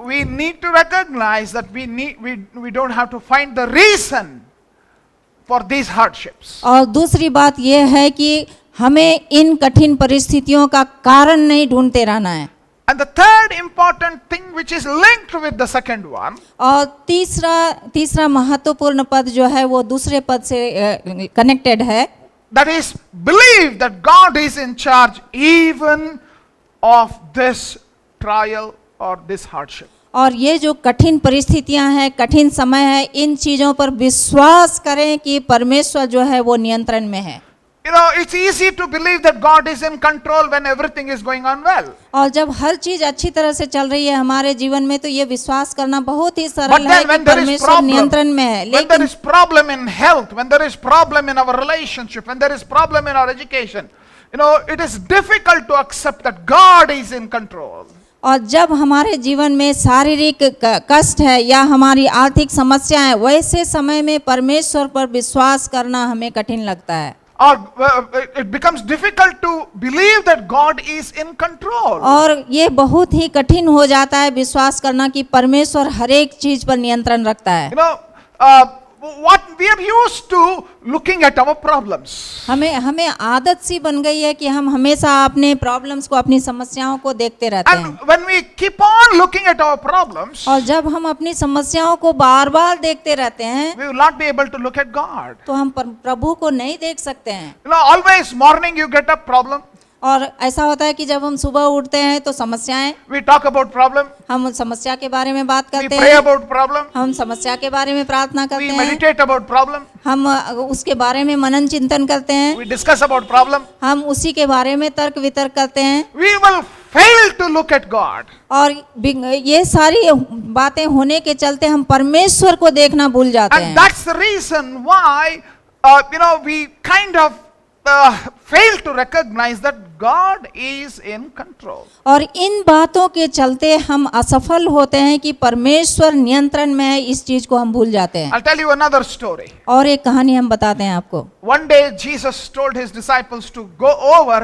we need to recognize that we don't have to find the reason for these hardships. और दूसरी बात यह है कि हमें इन कठिन परिस्थितियों का कारण नहीं ढूंढते रहना है। And the third important thing which is linked with the second one, और तीसरा महत्वपूर्ण पद जो है वो दूसरे पद से कनेक्टेड है, that is, believe that God is in charge even of this trial or this hardship. और ये जो कठिन परिस्थितियां हैं, कठिन समय है, इन चीजों पर विश्वास करें कि परमेश्वर जो है वो नियंत्रण में है। You know, it's easy to believe that God is in control when everything is going on well. और जब हर चीज अच्छी तरह से चल रही है हमारे जीवन में, तो ये विश्वास करना बहुत ही But सरल है then कि when there is परमेश्वर problem, नियंत्रण में है। when there लेकिन is problem in health, when there is problem in our relationship, when there is problem in our education, you know, it is difficult to accept that God is in control. और जब हमारे जीवन में शारीरिक कष्ट है या हमारी आर्थिक समस्या है, वैसे समय में परमेश्वर पर विश्वास करना हमें कठिन लगता है। Or it becomes difficult to believe that God is in control. और ये बहुत ही कठिन हो जाता है विश्वास करना कि परमेश्वर हर एक चीज पर नियंत्रण रखता है। You know, what we are used to looking at our problems. हमें आदत सी बन गई है कि हम हमेशा अपने प्रॉब्लम्स को, अपनी समस्याओं को देखते रहते हैं। And when we keep on looking at our problems, और जब हम अपनी समस्याओं को बार बार देखते रहते हैं, we will not be able to look at God. तो हम प्रभु को नहीं देख सकते हैं। You know, always morning you get a problem. और ऐसा होता है कि जब हम सुबह उठते हैं तो समस्याएं, We talk about problem. हम समस्या के बारे में बात We करते pray हैं, about problem. हम समस्या के बारे में प्रार्थना We करते हैं, meditate about problem. हम उसके बारे में मनन चिंतन करते हैं, We discuss about problem. हम उसी के बारे में तर्क वितर्क करते हैं। We will fail to look at God. और ये सारी बातें होने के चलते हम परमेश्वर को देखना भूल जाते And हैं। that's the reason why, we kind of fail to recognize that God is in control. और इन बातों के चलते हम असफल होते हैं कि परमेश्वर नियंत्रण में है, इस चीज को हम भूल जाते हैं। I'll tell you another story. और एक कहानी हम बताते हैं आपको। One day Jesus told his disciples to go over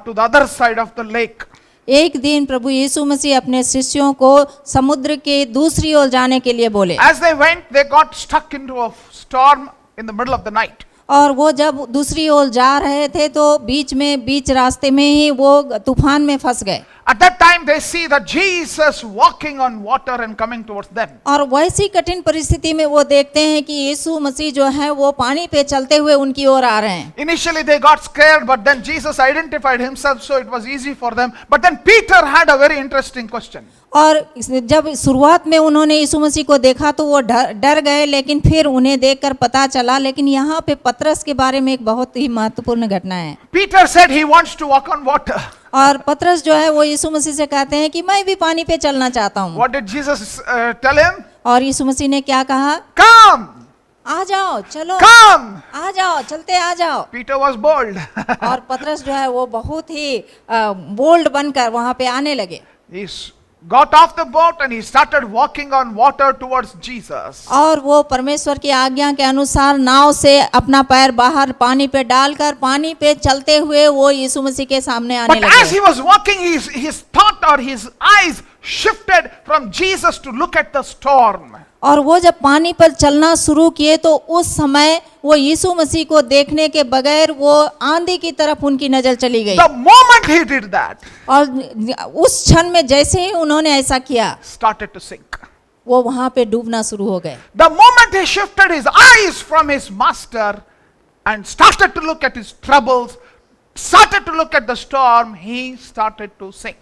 to the other side of the lake. एक दिन प्रभु यीशु मसीह अपने शिष्यों को समुद्र के दूसरी ओर जाने के लिए बोले। As they went, they got stuck into a storm in the middle of the night. और वो जब दूसरी ओर जा रहे थे तो बीच रास्ते में ही वो तूफान में फंस गए। At that time, they see that Jesus walking on water and coming towards them. और वैसी कठिन परिस्थिति में वो देखते हैं कि यीशु मसीह जो है वो पानी पे चलते हुए उनकी ओर आ रहे हैं। Initially, they got scared, but then Jesus identified himself, so it was easy for them. But then Peter had a very interesting question. और जब शुरुआत में उन्होंने यीशु मसीह को देखा तो वो डर गए, लेकिन फिर उन्हें देखकर पता चला। लेकिन यहाँ पे पतरस के बारे में एक बहुत ही महत्वपूर्ण घटना है। Peter said he wants to walk on water. और पतरस जो है वो यीशु मसीह से कहते हैं कि मैं भी पानी पे चलना चाहता हूँ। What did Jesus tell him? और यीशु मसीह ने क्या कहा? Come, आ जाओ, चलो come. आ जाओ, चलते आ जाओ। Peter was bold. और पतरस जो है वो बहुत ही बोल्ड बनकर वहां पे आने लगे। He got off the boat and he started walking on water towards Jesus. और वो परमेश्वर की आज्ञा के अनुसार नाव से अपना पैर बाहर पानी पे डालकर पानी पे चलते हुए वो यीशु मसीह के सामने आने But as he लगे। was walking, his thought or his eyes shifted from Jesus to look at the storm. और वो जब पानी पर चलना शुरू किए तो उस समय वो यीशु मसीह को देखने के बगैर वो आंधी की तरफ उनकी नजर चली गई। The moment he did that, और उस क्षण में जैसे ही उन्होंने ऐसा किया, started to sink. वो वहां पे डूबना शुरू हो गए। The moment he shifted his eyes from his master and started to look at his troubles, started to look at the storm, he started to sink.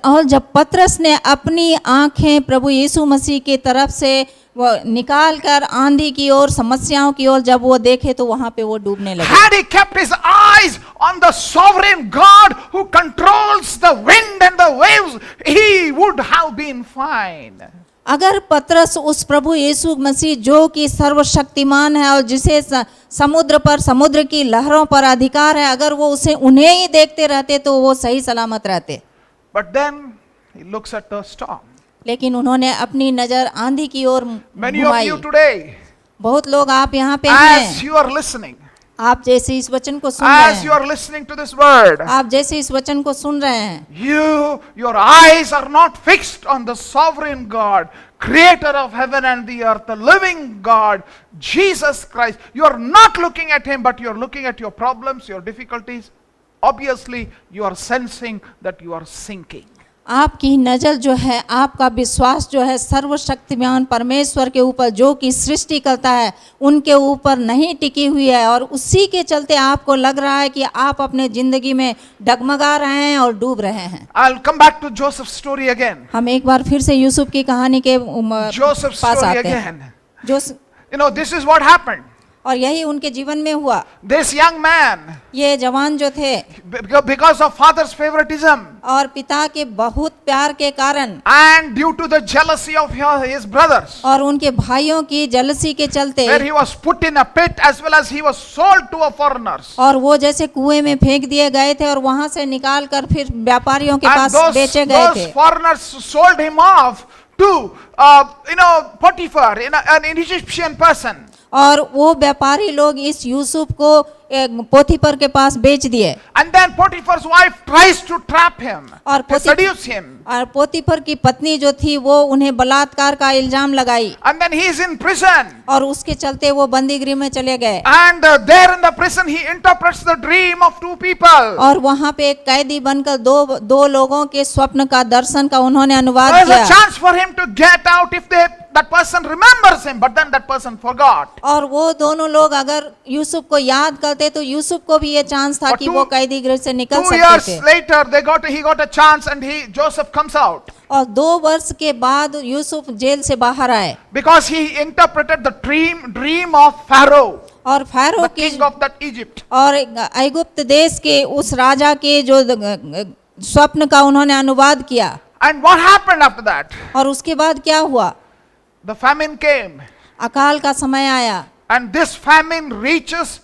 और जब पतरस ने अपनी आंखें प्रभु यीशु मसीह की तरफ से वो निकाल कर आंधी की ओर, समस्याओं की ओर जब वो देखे तो वहां पे वो डूबने लगे। Had he kept his eyes on the sovereign God who controls the wind and the waves, he would have been fine. अगर पतरस उस प्रभु यीशु मसीह जो कि सर्वशक्तिमान है और जिसे समुद्र पर, समुद्र की लहरों पर अधिकार है, अगर वो उन्हें ही देखते रहते तो वो सही सलामत रहते। But then he looks at the storm. लेकिन उन्होंने अपनी नजर आंधी की ओर Many of घुमाई। you today, बहुत लोग आप यहाँ पे as हैं, you are listening, आप जैसे इस वचन को सुन रहे as you हैं, are listening to this word, आप जैसे इस वचन को सुन रहे हैं, your eyes are not fixed on the sovereign God, creator of heaven and the earth, the living God, Jesus Christ. You are not looking at him, but you are looking at your problems, your difficulties. Obviously, you are sensing that you are sinking. आपकी नजर जो है, आपका विश्वास जो है सर्वशक्तिमान परमेश्वर के ऊपर जो कि सृष्टि करता है उनके ऊपर नहीं टिकी हुई है, और उसी के चलते आपको लग रहा है कि आप अपने जिंदगी में डगमगा रहे हैं और डूब रहे हैं। I'll come back to Joseph's story again. हम एक बार फिर से यूसुफ की कहानी के Joseph's पास story आते हैं। again. जो You know, this is what happened. और यही उनके जीवन में हुआ। This young man, ये जवान जो थे, because of father's favoritism और पिता के बहुत प्यार के कारण and due to the jealousy of his brothers, और उनके भाइयों की जलसी के चलते, where he was put in a pit as well as he was sold to a foreigners. और वो जैसे कुएं में फेंक दिए गए थे और वहां से निकाल कर फिर व्यापारियों के And पास बेचे गए those थे। foreigners sold him off to, Potiphar, an Egyptian person. और वो व्यापारी लोग इस यूसुफ को पोतीफर के पास बेच दिए। And then Potiphar's wife tries to trap him, और to seduce him. और पोतीफर की पत्नी जो थी वो उन्हें बलात्कार का इल्जाम लगाई, And then he is in prison. और उसके चलते वो बंदीगृह में चले गए। And there in the prison he interprets the dream of two people. और वहां पे एक कैदी बनकर दो लोगों के स्वप्न का, दर्शन का उन्होंने अनुवाद There's a किया। chance for him to get out if that person remembers him, but then that person forgot. और वो दोनों लोग अगर यूसुफ को याद करते तो यूसुफ को भी ये चांस था But कि वो कैदी गृह से निकल 2 सकते years थे। later, he got a chance, and Joseph comes out और 2 वर्ष के बाद यूसुफ जेल से बाहर आए, because he interpreted the dream of Pharaoh, और फैरो the की king of that Egypt. और ऐगुप्त देश के उस राजा के जो स्वप्न का उन्होंने अनुवाद किया। And what happened after that? और उसके बाद क्या हुआ? The famine came, अकाल का समय आया, and this famine reaches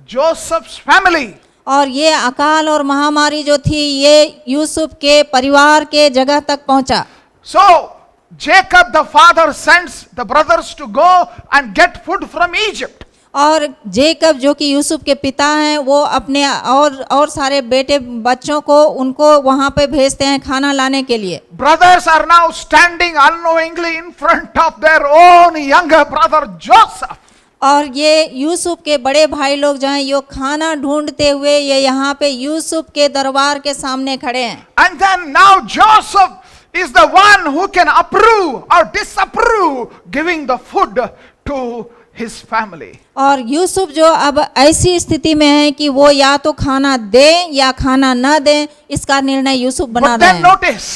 Joseph's family. और ये अकाल और महामारी जो थी ये यूसुफ के परिवार के जगह तक पहुंचा। So Jacob the father sends the brothers to go and get food from Egypt. और जेकब जो कि यूसुफ के पिता हैं वो अपने और सारे बेटे बच्चों को उनको वहां पे भेजते हैं खाना लाने के लिए। Brothers are now standing unknowingly in front of their own younger brother Joseph. और ये यूसुफ के बड़े भाई लोग जो हैं ये खाना ढूंढते हुए ये यहाँ पे यूसुफ के दरबार के सामने खड़े हैं। And then now Joseph is the one who can approve or disapprove giving the food to his family. और यूसुफ जो अब ऐसी स्थिति में है कि वो या तो खाना दे या खाना न दे, इसका निर्णय यूसुफ बना But रहे then हैं। notice,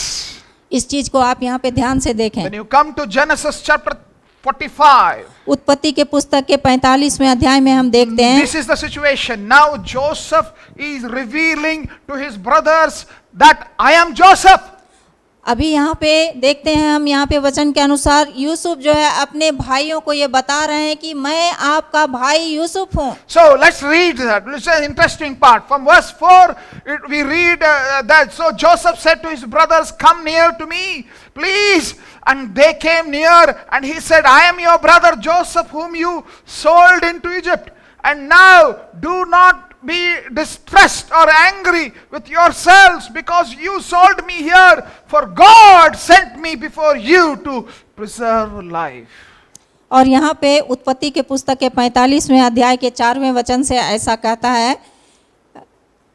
इस चीज को आप यहाँ पे ध्यान से देखें। when you come to Genesis chapter 45, उत्पत्ति के पुस्तक के 45वें अध्याय में हम देखते हैं this is the situation. Now Joseph is revealing to his brothers that I am Joseph. अभी यहाँ पे देखते हैं हम यहाँ पे वचन के अनुसार यूसुफ जो है अपने भाइयों को ये बता रहे हैं कि मैं आपका भाई यूसुफ हूँ। So let's read that. It's an interesting part. From verse 4, we read that. So Joseph said to his brothers, come near to me, please. And they came near, and he said, I am your brother Joseph, whom you sold into Egypt. And now do not be distressed or angry with yourselves because you sold me here, for God sent me before you to preserve life. और यहाँ पे उत्पत्ति के पुस्तक के 45वें अध्याय के 4वें वचन से ऐसा कहता है,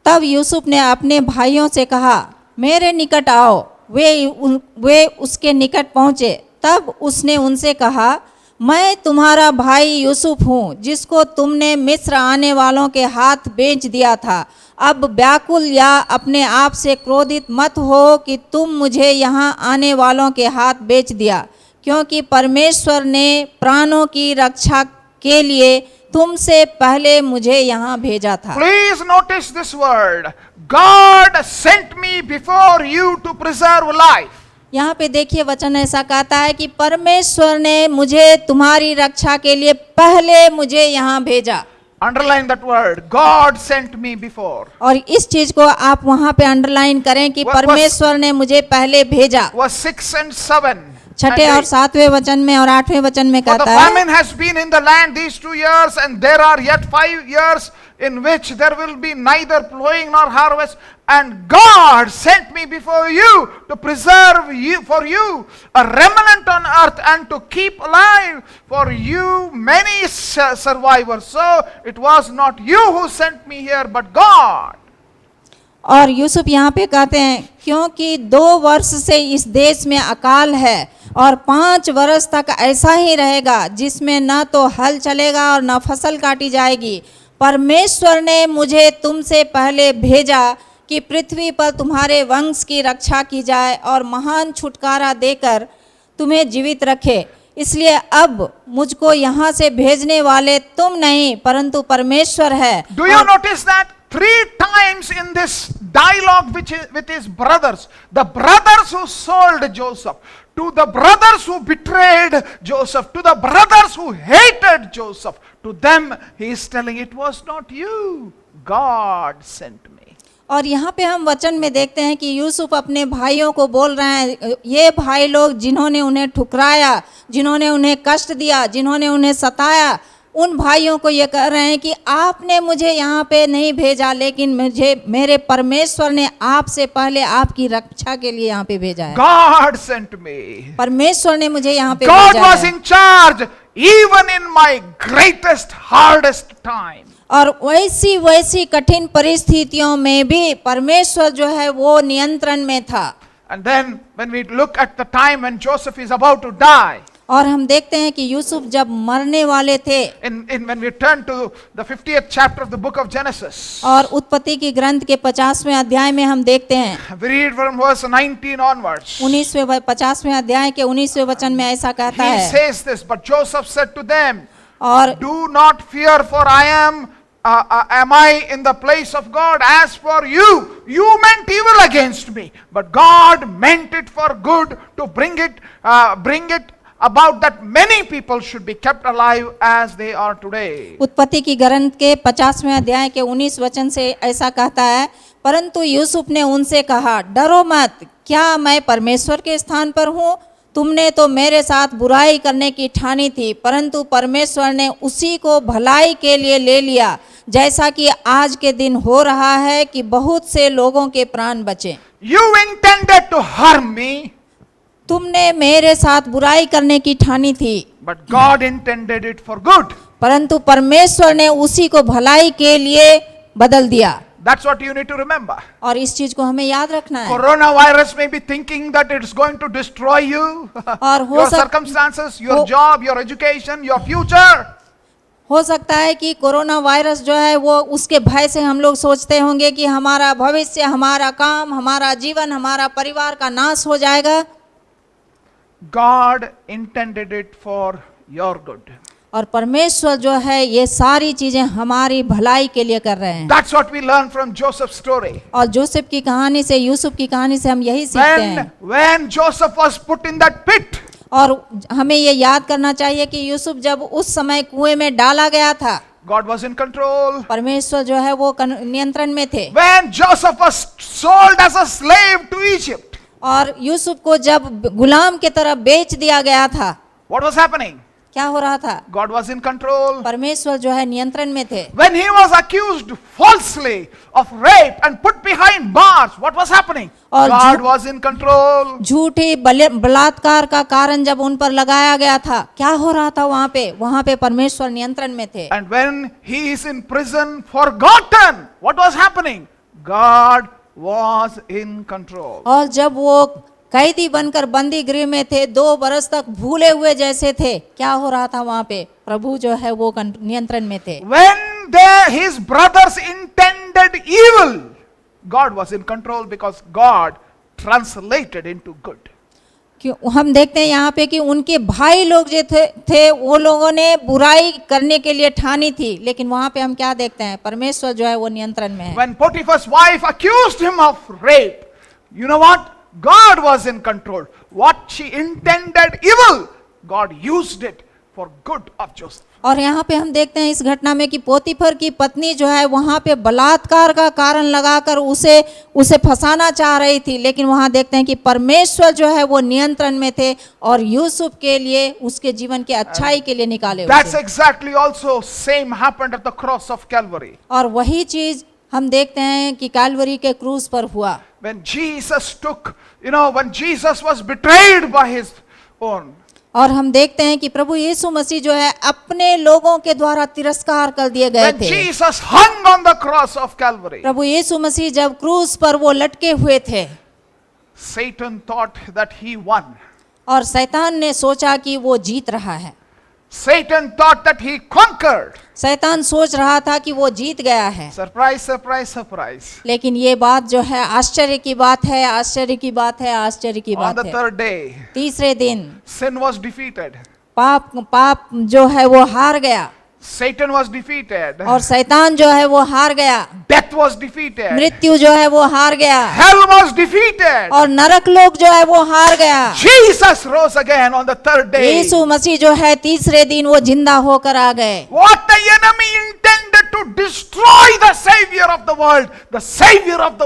तब यूसुफ ने अपने भाइयों से कहा, मेरे निकट आओ। वे उसके निकट पहुँचे। तब उसने उनसे कहा, मैं तुम्हारा भाई यूसुफ हूँ, जिसको तुमने मिस्र आने वालों के हाथ बेच दिया था। अब व्याकुल या अपने आप से क्रोधित मत हो कि तुम मुझे यहाँ आने वालों के हाथ बेच दिया, क्योंकि परमेश्वर ने प्राणों की रक्षा के लिए तुमसे पहले मुझे यहाँ भेजा था। Please notice this word. God sent me before you to preserve life. यहाँ पे देखिए वचन ऐसा कहता है कि परमेश्वर ने मुझे तुम्हारी रक्षा के लिए पहले मुझे यहाँ भेजा। Underline that word. God sent me before. और इस चीज को आप वहाँ पे अंडरलाइन करें कि परमेश्वर ने मुझे पहले भेजा। Verse 6 and 7. छठे और 7वें वचन में और 8वें वचन में For the कहता है, famine has been in the land these 2 years, and there are yet 5 years in which there will be neither plowing nor harvest. And God sent me before you to preserve you for you a remnant on earth, and to keep alive for you many survivors. So it was not you who sent me here, but God. और यूसुफ यहाँ पे कहते हैं, क्योंकि 2 वर्ष से इस देश में अकाल है और 5 वर्ष तक ऐसा ही रहेगा, जिसमें न तो हल चलेगा और न फसल काटी जाएगी। परमेश्वर ने मुझे तुमसे पहले भेजा कि पृथ्वी पर तुम्हारे वंश की रक्षा की जाए और महान छुटकारा देकर तुम्हें जीवित रखे। इसलिए अब मुझको यहाँ से भेजने वाले तुम नहीं परंतु परमेश्वर है। Do you notice that? 3 times in this dialogue with his brothers, the brothers who sold Joseph, to the brothers who betrayed Joseph, to the brothers who hated Joseph, to them he is telling, it was not you, God sent me. और यहाँ पे हम वचन में देखते हैं कि यूसुफ अपने भाइयों को बोल रहे हैं, ये भाई लोग जिन्होंने उन्हें ठुकराया, जिन्होंने उन्हें कष्ट दिया, जिन्होंने उन्हें सताया, उन भाइयों को ये कह रहे हैं कि आपने मुझे यहाँ पे नहीं भेजा, लेकिन मेरे परमेश्वर ने आपसे पहले आपकी रक्षा के लिए यहाँ पे भेजा है। God sent me. परमेश्वर ने मुझे यहाँ पे God भेजा was है। in charge even in my greatest, hardest time. और वैसी कठिन परिस्थितियों में भी परमेश्वर जो है वो नियंत्रण में था। And then when we look at the time when Joseph is about to die, और हम देखते हैं कि यूसुफ जब मरने वाले थे, when we turn to the 50th chapter of the book of Genesis, और उत्पत्ति की ग्रंथ के 50वें अध्याय में हम देखते हैं, we read from verse 19 onwards. 50वें अध्याय के 19वें वचन में ऐसा कहता He है, says this, but Joseph said to them, और do not fear, for I am I in the place of God? As for you, you meant evil against me, but God meant it for good to bring it about that many people should be kept alive as they are today. उत्पत्ति की ग्रंथ के 50वें अध्याय के 19 वचन से ऐसा कहता है, परंतु यूसुफ ने उनसे कहा, डरो मत, क्या मैं परमेश्वर के स्थान पर हूँ? तुमने तो मेरे साथ बुराई करने की ठानी थी, परंतु परमेश्वर ने उसी को भलाई के लिए ले लिया, जैसा कि आज के दिन हो रहा है कि बहुत से लोगों के प्राण बचे। You intended to harm me, तुमने मेरे साथ बुराई करने की ठानी थी, but God intended it for good. परंतु परमेश्वर ने उसी को भलाई के लिए बदल दिया। That's what you need to remember. और इस चीज को हमें याद रखना है। Coronavirus may be thinking that it's going to destroy you, और हो your सक- circumstances, your हो- job, your education, your future. हो सकता है कि कोरोना वायरस जो है वो उसके भय से हम लोग सोचते होंगे कि हमारा भविष्य, हमारा काम, हमारा जीवन, हमारा परिवार का नाश हो जाएगा। God intended it for your good. और परमेश्वर जो है ये सारी चीजें हमारी भलाई के लिए कर रहे हैं। That's what we learn from Joseph's story. और जोसेफ की कहानी से, यूसुफ की कहानी से हम यही सीखते हैं। When Joseph was put in that pit, और हमें ये याद करना चाहिए कि यूसुफ जब उस समय कुएं में डाला गया था, God was in control. परमेश्वर जो है वो नियंत्रण में थे। When Joseph was sold as a slave to Egypt, और यूसुफ को जब गुलाम की तरह बेच दिया गया था, what was happening? क्या हो रहा था? God was in control. परमेश्वर जो है नियंत्रण में थे। When he was accused falsely of rape and put behind bars, what was happening? और God was in control. झूठे बलात्कार का कारण जब उन पर लगाया गया था, क्या हो रहा था वहां पे? वहां पे परमेश्वर नियंत्रण में थे। And when he is in prison, forgotten, what was happening? God was in control. और जब वो कैदी बनकर बंदी गृह में थे, 2 बरस तक भूले हुए जैसे थे, क्या हो रहा था वहां पे? प्रभु जो है वो नियंत्रण में थे। When his brothers intended evil, God was in control because God translated into good. क्यों हम देखते हैं यहाँ पे कि उनके भाई लोग जो थे वो लोगों ने बुराई करने के लिए ठानी थी, लेकिन वहां पे हम क्या देखते हैं? परमेश्वर जो है वो नियंत्रण में है। When Potiphar's wife accused him of rape, you know what? God was in control. What she intended evil, God used it for good of Joseph. और यहाँ पे हम देखते हैं इस घटना में कि पोतीफर की पत्नी जो है वहां पे बलात्कार का कारण लगाकर उसे फंसाना चाह रही थी, लेकिन वहां देखते हैं कि परमेश्वर जो है वो नियंत्रण में थे और यूसुफ के लिए, उसके जीवन के अच्छाई के लिए निकाले That's उसे। exactly also same happened at the cross of Calvary. और वही चीज हम देखते हैं कि कैलवरी के क्रूज पर हुआ। When Jesus took, when Jesus was betrayed by his own. और हम देखते हैं कि प्रभु यीशु मसीह जो है अपने लोगों के द्वारा तिरस्कार कर दिए गए When थे। Jesus hung on the cross of Calvary, प्रभु यीशु मसीह जब क्रूज पर वो लटके हुए थे, Satan thought that he won. और शैतान ने सोचा कि वो जीत रहा है। Satan thought that he conquered. शैतान सोच रहा था कि वो जीत गया है। Surprise, surprise, surprise. लेकिन ये बात जो है आश्चर्य की बात है, आश्चर्य की बात है, आश्चर्य की On बात the है। third day, तीसरे दिन sin was defeated. पाप जो है वो हार गया, Satan was defeated. और शैतान जो है वो हार गया, Death was defeated. मृत्यु जो है वो हार गया, Hell was defeated. और नरक लोक जो है वो हार गया। Jesus rose again on the third day. यीशु मसीह जो है तीसरे दिन वो जिंदा होकर आ गए। What the enemy intended to destroy the Savior of the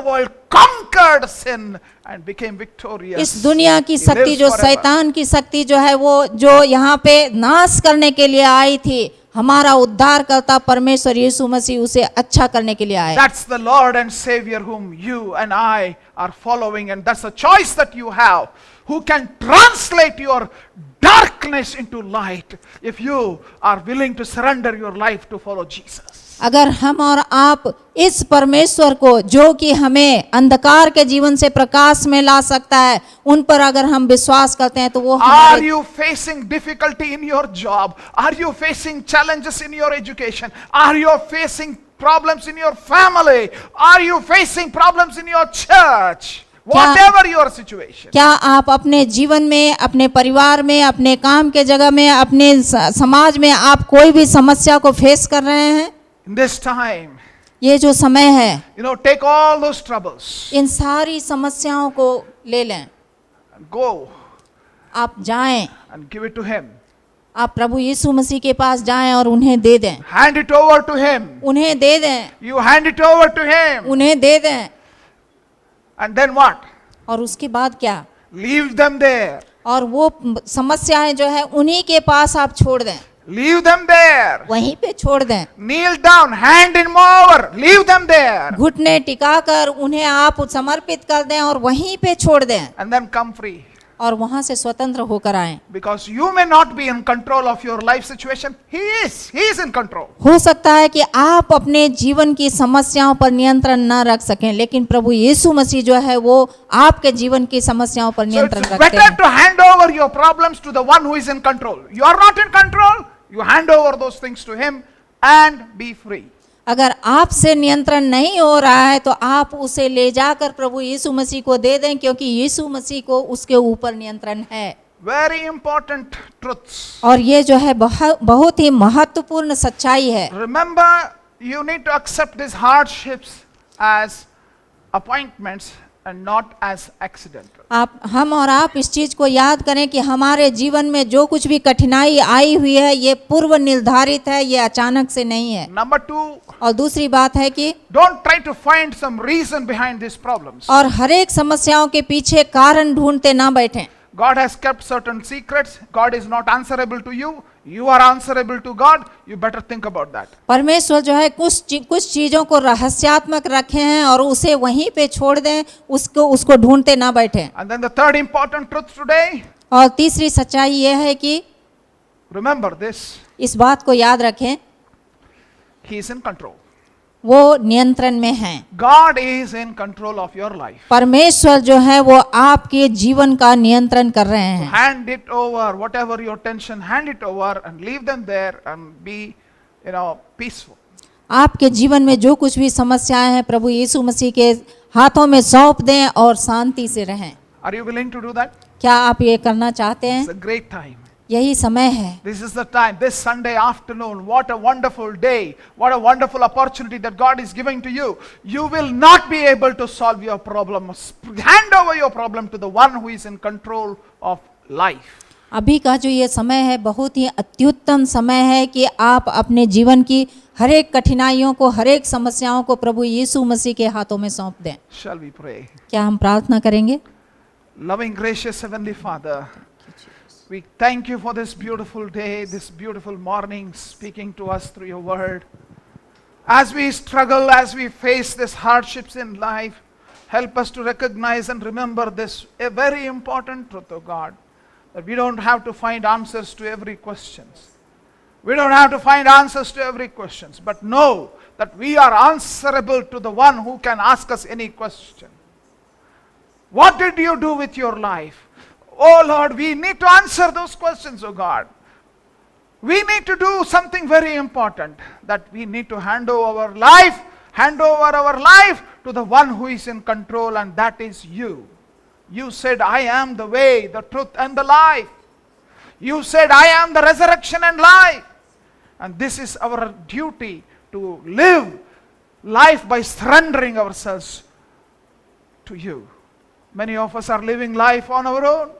world conquered sin and became victorious. इस दुनिया की He शक्ति lives जो forever. शैतान की शक्ति जो है वो जो यहाँ पे नाश करने के लिए आई थी, हमारा उद्धार करता परमेश्वर यीशु मसीह उसे अच्छा करने के लिए आए। That's the Lord and Savior whom you and I are following, and that's a choice that you have, who can translate your darkness into light if you are willing to surrender your life to follow Jesus. अगर हम और आप इस परमेश्वर को, जो कि हमें अंधकार के जीवन से प्रकाश में ला सकता है, उन पर अगर हम विश्वास करते हैं तो वो Are हमारे you facing difficulty in your job? Are you facing challenges in your education? Are you facing problems in your family? Are you facing problems in your church? Whatever your situation. क्या आप अपने जीवन में, अपने परिवार में, अपने काम के जगह में, अपने समाज में आप कोई भी समस्या को फेस कर रहे हैं? In this time, ये जो समय है, take all those troubles इन सारी समस्याओं को ले लें and go आप जाएं, and give it to Him. आप प्रभु यीशु मसीह के पास जाएं और उन्हें दे दें, Hand it over to Him. उन्हें दे दें, You hand it over to Him. उन्हें दे दें। And then what? और उसके बाद क्या? Leave them there. और वो समस्याएं जो है उन्हीं के पास आप छोड़ दें, Leave them there. वहीं पे छोड़ दें। Kneel down, hand him over. Leave them there. घुटने टिकाकर उन्हें आप समर्पित कर दें और वहीं पे छोड़ दें And then come free. और वहां से स्वतंत्र होकर आएं। Because you may not be in control of your life situation. He is. He is in control. हो सकता है कि आप अपने जीवन की समस्याओं पर नियंत्रण न रख सकें, लेकिन प्रभु यीशु मसीह जो है वो आपके जीवन की समस्याओं पर So नियंत्रण it's रखते better हैं। to hand over your problems to the one who is in control. You are not in control. You hand over those things to Him and be free. अगर आपसे नियंत्रण नहीं हो रहा है तो आप उसे ले जाकर प्रभु यीशु मसीह को दे दें, क्योंकि यीशु मसीह को उसके ऊपर नियंत्रण है। Very important truths. और ये जो है बहुत ही महत्वपूर्ण सच्चाई है। Remember, you need to accept these hardships as appointments and not as accidental. हम और आप इस चीज को याद करें कि हमारे जीवन में जो कुछ भी कठिनाई आई हुई है ये पूर्व निर्धारित है, ये अचानक से नहीं है। Number two, और दूसरी बात है कि don't try to find some reason behind these problems. और हर एक समस्याओं के पीछे कारण ढूंढते ना बैठें। God has kept certain secrets. God is not answerable to you. You are answerable to God. You better think about that. परमेश्वर जो है कुछ चीजों को रहस्यात्मक रखे हैं और उसे वहीं पे छोड़ दें, उसको ढूंढते ना बैठें। And then the third important truth today, और तीसरी सच्चाई ये है कि remember this, इस बात को याद रखें, He is in control. वो नियंत्रण में हैं। God is in control of your life. परमेश्वर जो है वो आपके जीवन का नियंत्रण कर रहे हैं। Hand it over, whatever your tension, hand it over and leave them there and be, peaceful. आपके जीवन में जो कुछ भी समस्याएं हैं प्रभु यीशु मसीह के हाथों में सौंप दें और शांति से रहें। Are you willing to do that? क्या आप ये करना चाहते It's हैं? a great time. यही समय है। This is the time, this Sunday afternoon. What a wonderful day. What a wonderful opportunity that God is giving to you. You will not be able to solve your problems. Hand over your problem to the one who is in control of life. अभी का जो ये समय है बहुत ही अत्युत्तम समय है कि आप अपने जीवन की हर एक कठिनाइयों को, हर एक समस्याओं को प्रभु यीशु मसीह के हाथों में सौंप दें। Shall we pray? क्या हम प्रार्थना करेंगे? Loving, gracious Heavenly Father, we thank you for this beautiful day, this beautiful morning, speaking to us through your word. As we struggle, as we face these hardships in life, help us to recognize and remember this, a very important truth, O God, that we don't have to find answers to every question. We don't have to find answers to every question, but know that we are answerable to the one who can ask us any question. What did you do with your life? Oh Lord, we need to answer those questions, oh God. We need to do something very important, that we need to hand over our life to the one who is in control, and that is you. You said, I am the way, the truth, and the life. You said, I am the resurrection and life. And this is our duty, to live life by surrendering ourselves to you. Many of us are living life on our own,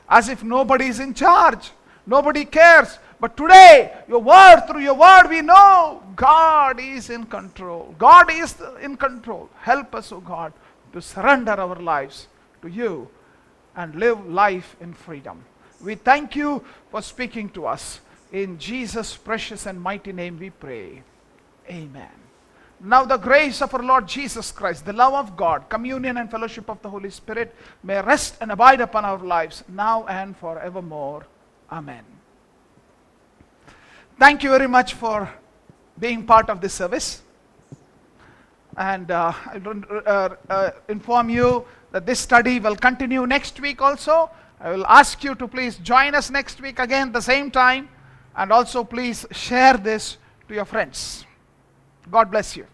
as if nobody is in charge, nobody cares. But today, through your word, we know God is in control. God is in control. Help us, O God, to surrender our lives to you and live life in freedom. We thank you for speaking to us. In Jesus' precious and mighty name we pray. Amen. Now the grace of our Lord Jesus Christ, the love of God, communion and fellowship of the Holy Spirit may rest and abide upon our lives now and forevermore. Amen. Thank you very much for being part of this service. And I will inform you that this study will continue next week also. I will ask you to please join us next week again the same time, and also please share this to your friends. God bless you.